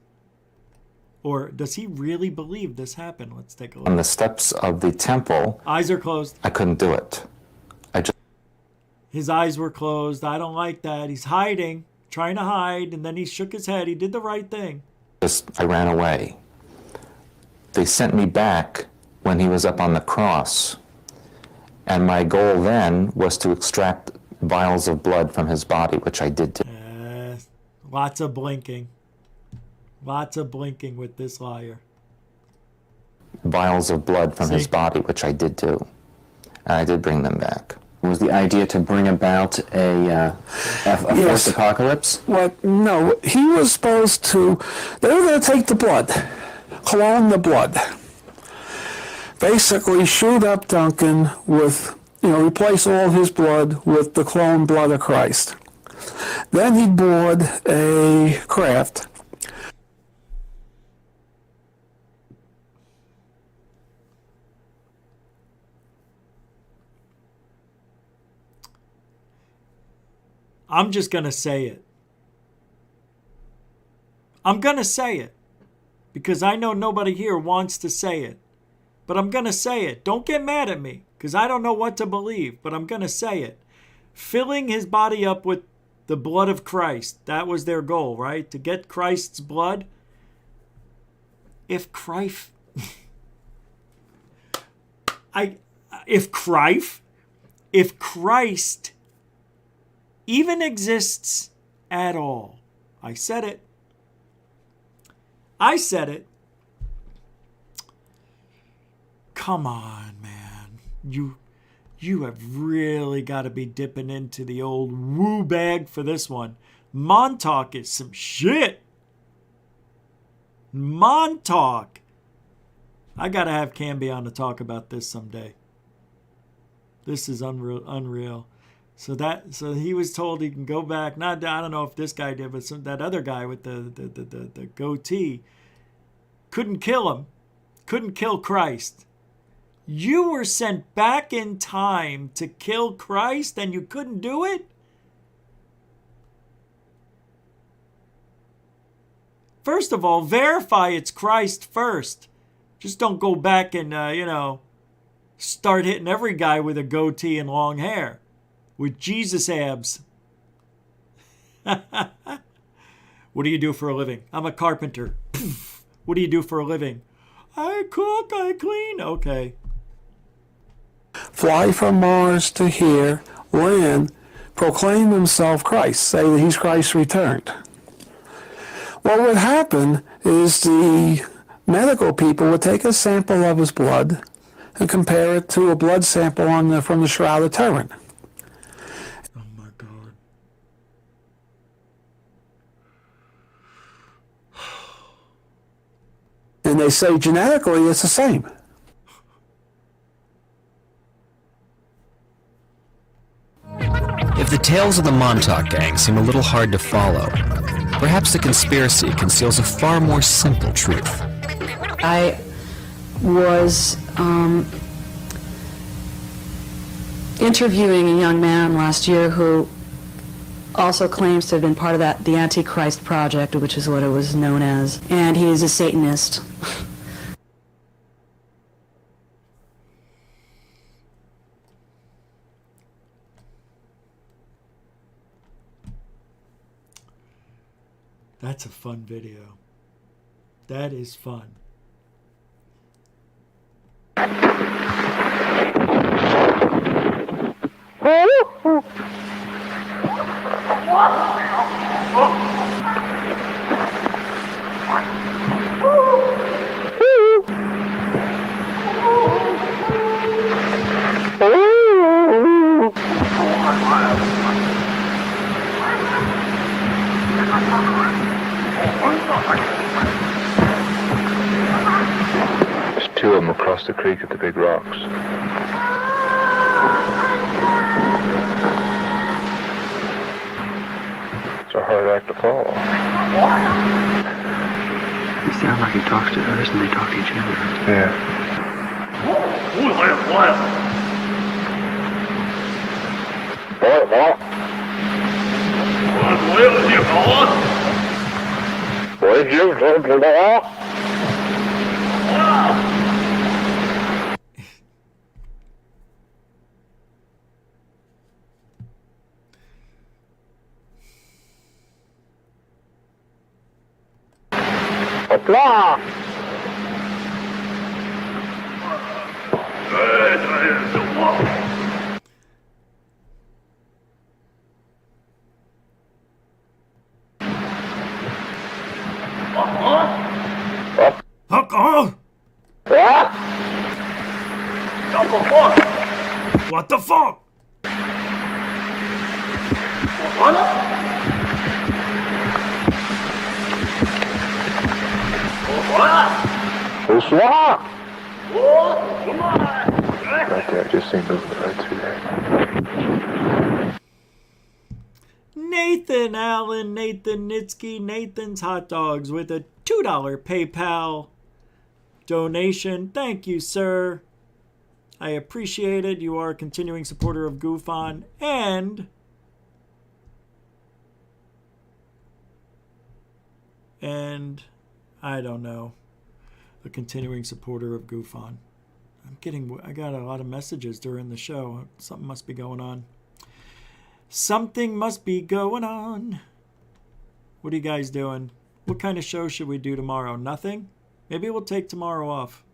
Or does he really believe this happened? Let's take a look. On the steps of the temple. Eyes are closed. I couldn't do it. His eyes were closed. I don't like that. He's hiding, trying to hide, and then he shook his head. He did the right thing. I ran away. They sent me back when he was up on the cross. And my goal then was to extract vials of blood from his body, which I did too. Lots of blinking. Lots of blinking with this liar. Vials of blood from his body, which I did too. And I did bring them back. Was the idea to bring about a forced apocalypse? What? No, he was supposed to. They were going to take the blood, clone the blood. Basically, shoot up Duncan with replace all his blood with the clone blood of Christ. Then he bored a craft. I'm just going to say it. I'm going to say it because I know nobody here wants to say it. But I'm going to say it. Don't get mad at me because I don't know what to believe, but I'm going to say it. Filling his body up with the blood of Christ. That was their goal, right? To get Christ's blood. If Christ even exists at all. I said it. Come on, man. You have really got to be dipping into the old woo bag for this one. Montauk is some shit. Montauk. I got to have Canby on to talk about this someday. This is unreal. So he was told he can go back. I don't know if this guy did, but that other guy with the goatee couldn't kill him. Couldn't kill Christ. You were sent back in time to kill Christ and you couldn't do it? First of all, verify it's Christ first. Just don't go back and, start hitting every guy with a goatee and long hair. With Jesus abs. What do you do for a living? I'm a carpenter. Poof. What do you do for a living? I cook, I clean. Okay. Fly from Mars to here, land, proclaim himself Christ, say that he's Christ returned. What would happen is the medical people would take a sample of his blood and compare it to a blood sample from the Shroud of Turin. Oh my God. And they say genetically it's the same. If the tales of the Montauk Gang seem a little hard to follow, perhaps the conspiracy conceals a far more simple truth. I was interviewing a young man last year who also claims to have been part of the Antichrist Project, which is what it was known as, and he is a Satanist. That's a fun video. That is fun. There's two of them across the creek at the big rocks. It's a hard act to follow. It sounds like he talks to us and they talk to each other. Yeah. What the fuck? Right there, just seen movement right through there. Nathan Allen, Nathan Nitsky, Nathan's Hot Dogs with a $2 PayPal donation. Thank you, sir. I appreciate it. You are a continuing supporter of Goof On and I don't know, a continuing supporter of Goof On. I got a lot of messages during the show. Something must be going on. Something must be going on. What are you guys doing? What kind of show should we do tomorrow? Nothing? Maybe we'll take tomorrow off.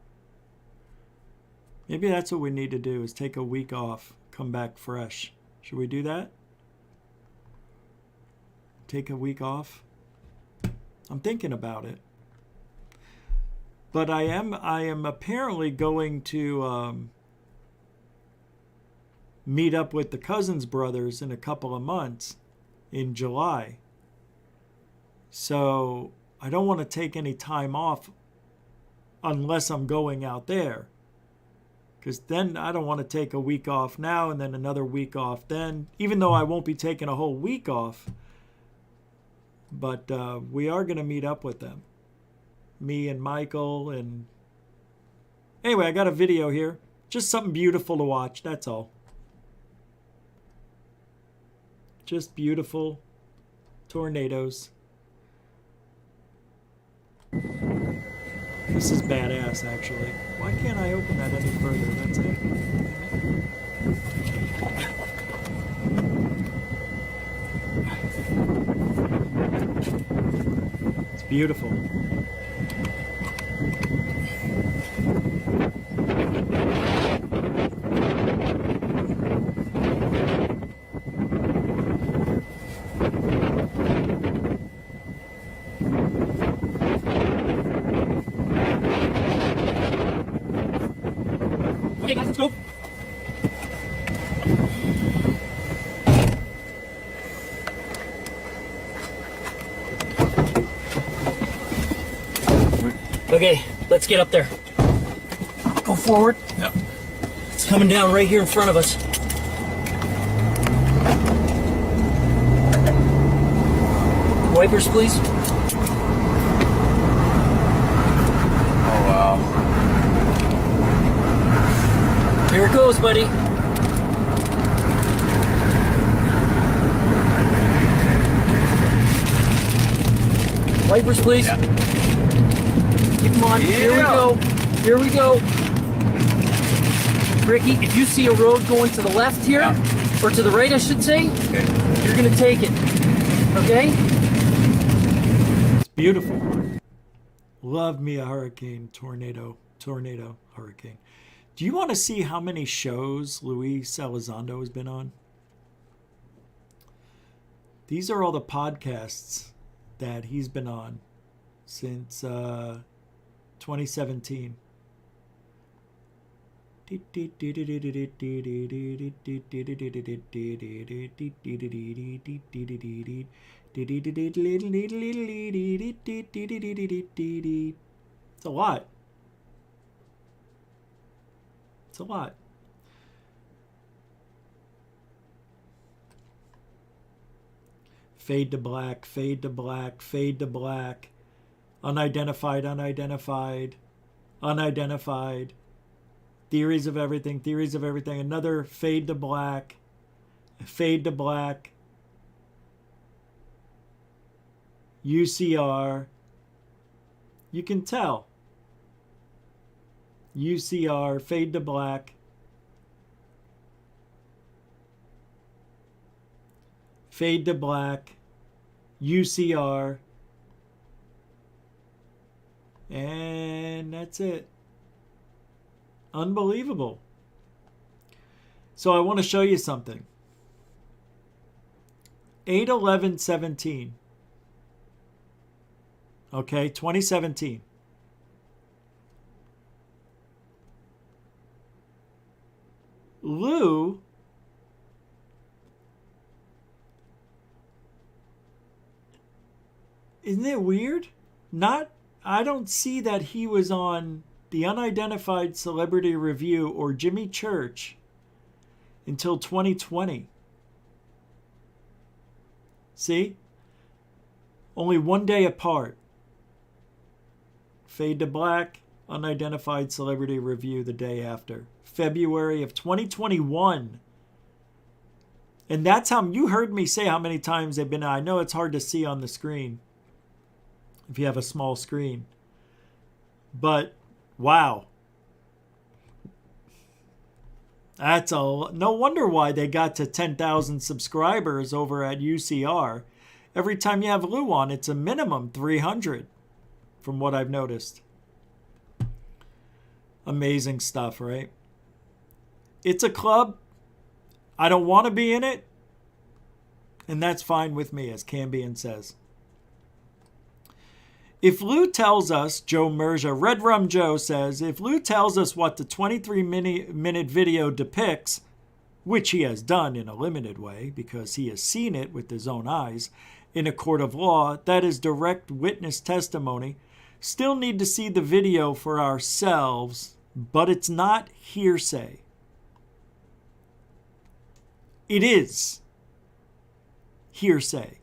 Maybe that's what we need to do, is take a week off, come back fresh. Should we do that? Take a week off? I'm thinking about it. But I am apparently going to meet up with the Cousins brothers in a couple of months in July. So I don't want to take any time off unless I'm going out there. Because then I don't want to take a week off now and then another week off then, even though I won't be taking a whole week off. But we are going to meet up with them. Me and Michael and... Anyway, I got a video here. Just something beautiful to watch, that's all. Just beautiful tornadoes. This is badass, actually. Why can't I open that any further? That's it. It's beautiful. Okay, guys, let's go. Okay, let's get up there. Go forward. Yep. It's coming down right here in front of us. Wipers, please. Oh, wow. Here it goes, buddy. Wipers, please. Yeah. Keep them on. Yeah. Here we go. Here we go. Ricky, if you see a road going to the left here, or to the right, I should say, you're going to take it. Okay? It's beautiful. Love me a hurricane, tornado, hurricane. Do you want to see how many shows Luis Elizondo has been on? These are all the podcasts that he's been on since 2017. It's a lot. It's a lot. Fade to black, fade to black, fade to black. Unidentified, unidentified, unidentified. Theories of everything, theories of everything. Another fade to black, fade to black. UCR. You can tell. UCR, fade to black. Fade to black. UCR. And that's it. Unbelievable. So I want to show you something. 8/11/17. Okay, 2017. Lou isn't it weird? I don't see that he was on the Unidentified Celebrity Review or Jimmy Church until 2020. See? Only one day apart. Fade to Black, Unidentified Celebrity Review the day after. February of 2021. And that's how you heard me say how many times they've been. I know it's hard to see on the screen if you have a small screen. But wow. That's no wonder why they got to 10,000 subscribers over at UCR. Every time you have Lou on, it's a minimum 300 from what I've noticed. Amazing stuff, right? It's a club. I don't want to be in it. And that's fine with me, as Cambion says. If Lou tells us, Joe Merja, Red Rum Joe says, if Lou tells us what the 23-minute video depicts, which he has done in a limited way because he has seen it with his own eyes in a court of law, that is direct witness testimony. Still need to see the video for ourselves, but it's not hearsay. It is hearsay.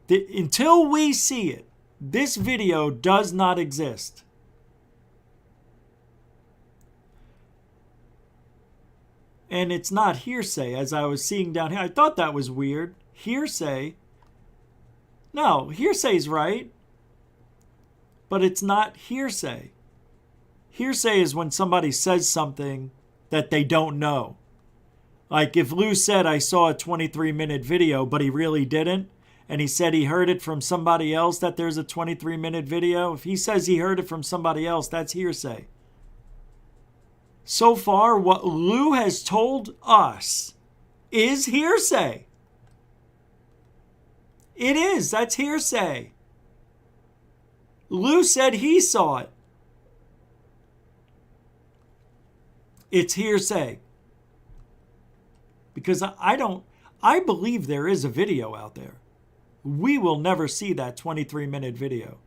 Until we see it, this video does not exist. And it's not hearsay, as I was seeing down here. I thought that was weird. Hearsay. No, hearsay's right. But it's not hearsay. Hearsay is when somebody says something that they don't know. Like if Lou said, I saw a 23-minute video, but he really didn't, and he said he heard it from somebody else that there's a 23-minute video, if he says he heard it from somebody else, that's hearsay. So far, what Lou has told us is hearsay. It is. That's hearsay. Lou said he saw it. It's hearsay. Because I believe there is a video out there. We will never see that 23-minute video.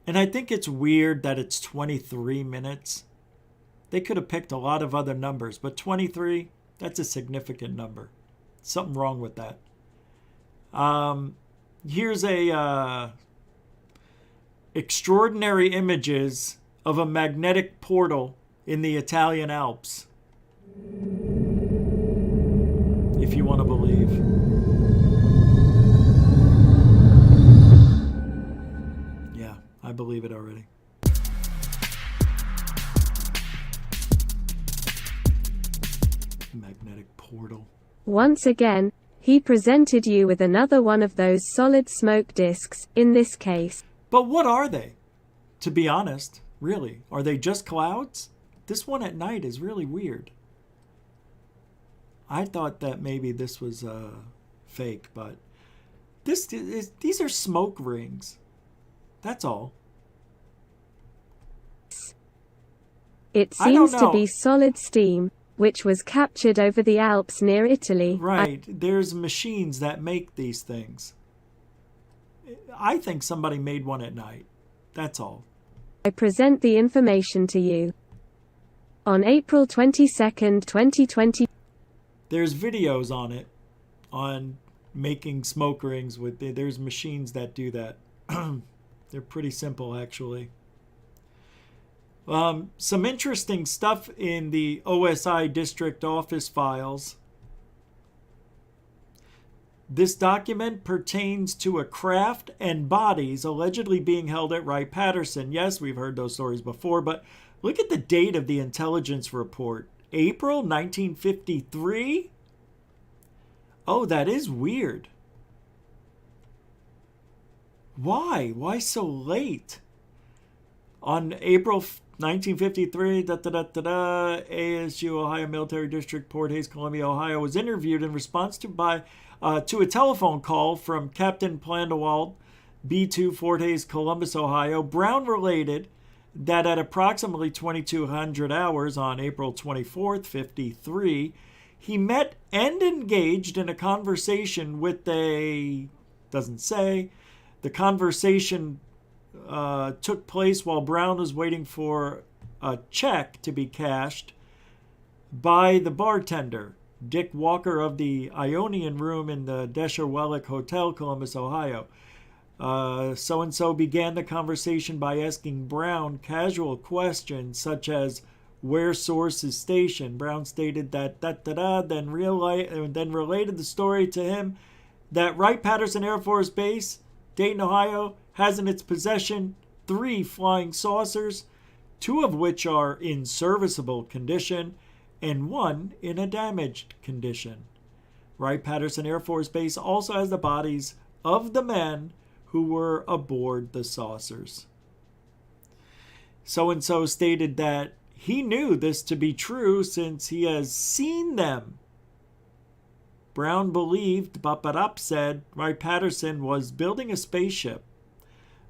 And I think it's weird that it's 23 minutes. They could have picked a lot of other numbers, but 23, that's a significant number. Something wrong with that. Here's a extraordinary images of a magnetic portal in the Italian Alps. If you want to believe. Yeah, I believe it already. Magnetic portal. Once again, he presented you with another one of those solid smoke discs, in this case. But what are they? To be honest, really, are they just clouds? This one at night is really weird. I thought that maybe this was fake, but these are smoke rings. That's all. It seems to be solid steam, which was captured over the Alps near Italy. Right. There's machines that make these things. I think somebody made one at night. That's all. I present the information to you. On April 22nd, 2020. There's videos on it, on making smoke rings. There's machines that do that. They're pretty simple, actually. Some interesting stuff in the OSI district office files. This document pertains to a craft and bodies allegedly being held at Wright-Patterson. Yes, we've heard those stories before, but look at the date of the intelligence report. April 1953? Oh, that is weird. Why? Why so late? On April 1953, ASU, Ohio Military District, Port Hayes, Columbia, Ohio, was interviewed in response to a telephone call from Captain Plandewald, B2, Fort Hayes, Columbus, Ohio. Brown related that at approximately 2200 hours on April 24th, 53, he met and engaged in a conversation with doesn't say, the conversation took place while Brown was waiting for a check to be cashed by the bartender, Dick Walker of the Ionian Room in the Desher-Wellick Hotel, Columbus, Ohio. So-and-so began the conversation by asking Brown casual questions such as, where source is stationed. Brown stated that then related the story to him that Wright-Patterson Air Force Base, Dayton, Ohio, has in its possession 3 flying saucers, 2 of which are in serviceable condition and 1 in a damaged condition. Wright-Patterson Air Force Base also has the bodies of the men who were aboard the saucers. So-and-so stated that he knew this to be true since he has seen them. Brown believed, Baparap said, Wright-Patterson was building a spaceship,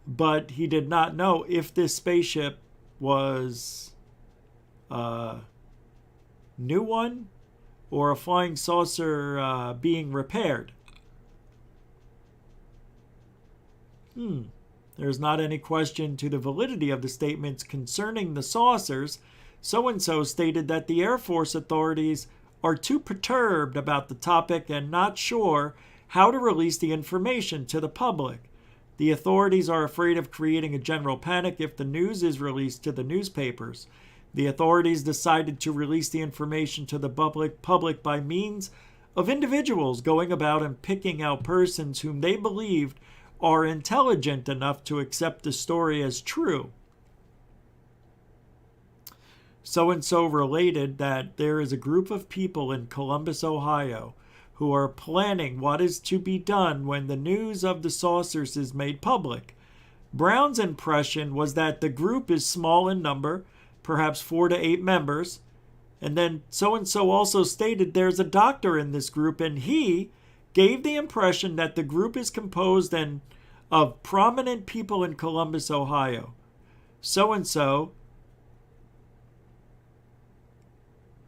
but he did not know if this spaceship was a new one or a flying saucer being repaired. There's not any question to the validity of the statements concerning the saucers. So-and-so stated that the Air Force authorities are too perturbed about the topic and not sure how to release the information to the public. The authorities are afraid of creating a general panic if the news is released to the newspapers. The authorities decided to release the information to the public by means of individuals going about and picking out persons whom they believed are intelligent enough to accept the story as true. So-and-so related that there is a group of people in Columbus, Ohio, who are planning what is to be done when the news of the saucers is made public. Brown's impression was that the group is small in number, perhaps 4 to 8 members, and then so-and-so also stated there's a doctor in this group, and he gave the impression that the group is composed of prominent people in Columbus, Ohio. So-and-so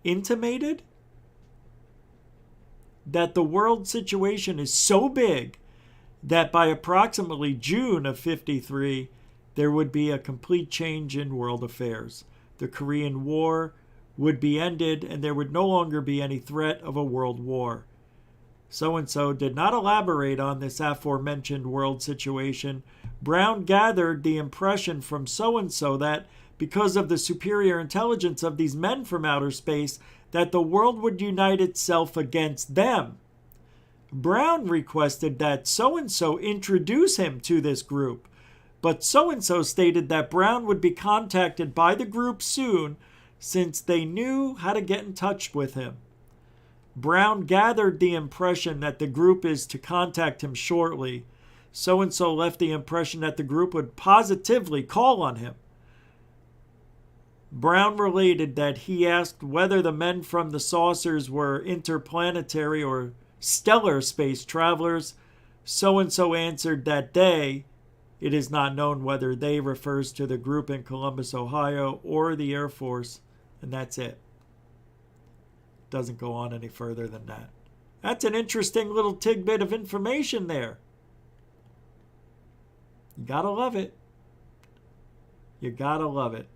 intimated that the world situation is so big that by approximately June of 53, there would be a complete change in world affairs. The Korean War would be ended and there would no longer be any threat of a world war. So-and-so did not elaborate on this aforementioned world situation. Brown gathered the impression from so-and-so that because of the superior intelligence of these men from outer space, that the world would unite itself against them. Brown requested that so-and-so introduce him to this group, but so-and-so stated that Brown would be contacted by the group soon since they knew how to get in touch with him. Brown gathered the impression that the group is to contact him shortly. So-and-so left the impression that the group would positively call on him. Brown related that he asked whether the men from the saucers were interplanetary or stellar space travelers. So-and-so answered that they, it is not known whether they refers to the group in Columbus, Ohio or the Air Force, and that's it. Doesn't go on any further than that. That's an interesting little tidbit of information there. You gotta love it. You gotta love it.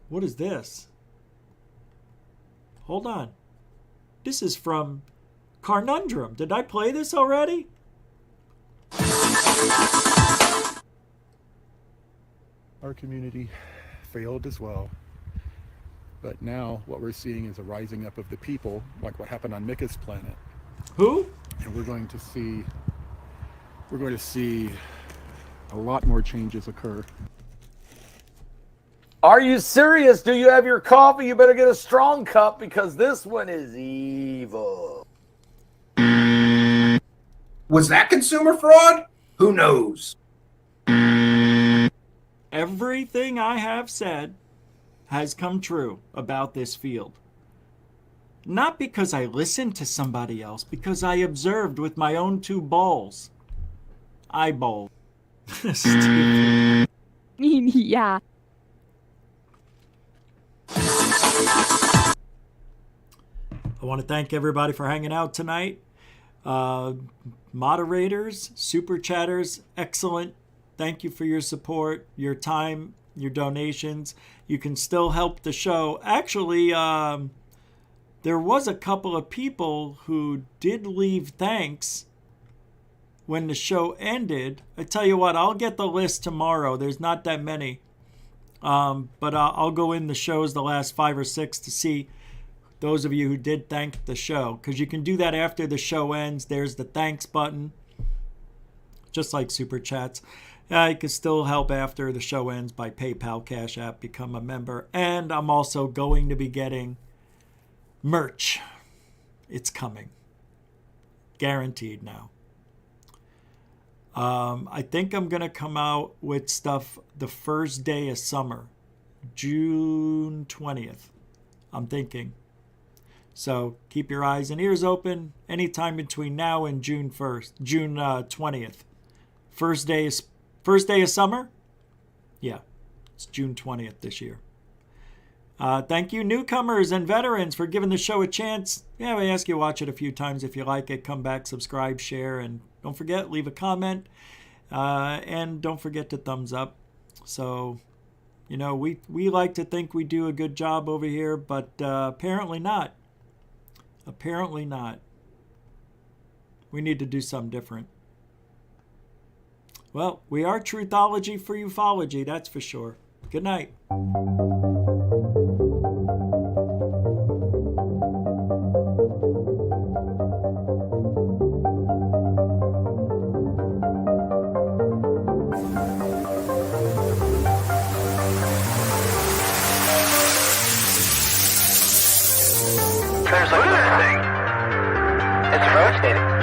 What is this? Hold on. This is from Carnundrum. Did I play this already? Our community failed as well. But now what we're seeing is a rising up of the people, like what happened on Mika's planet. Who? And we're going to see a lot more changes occur. Are you serious? Do you have your coffee? You better get a strong cup because this one is evil. Was that consumer fraud? Who knows? Everything I have said has come true about this field. Not because I listened to somebody else, because I observed with my own 2 balls. Eyeball. Yeah. I want to thank everybody for hanging out tonight. Moderators, super chatters, excellent Thank you for your support, your time, your donations. You can still help the show. Actually, there was a couple of people who did leave thanks when the show ended. I tell you what, I'll get the list tomorrow. There's not that many. But I'll go in the shows, the last 5 or 6, to see those of you who did thank the show. Because you can do that after the show ends. There's the thanks button. Just like Super Chats. You can still help after the show ends by PayPal, Cash App, become a member. And I'm also going to be getting merch. It's coming. Guaranteed now. I think I'm going to come out with stuff the first day of summer. June 20th. I'm thinking. So keep your eyes and ears open anytime between now and June 20th. First day of summer? Yeah, it's June 20th this year. Thank you, newcomers and veterans, for giving the show a chance. Yeah, I ask you to watch it a few times. If you like it, come back, subscribe, share, and don't forget, leave a comment. And don't forget to thumbs up. So, you know, we like to think we do a good job over here, but apparently not. Apparently not. We need to do something different. Well, we are Truthology for ufology, that's for sure. Good night. Look at this thing. It's rotating.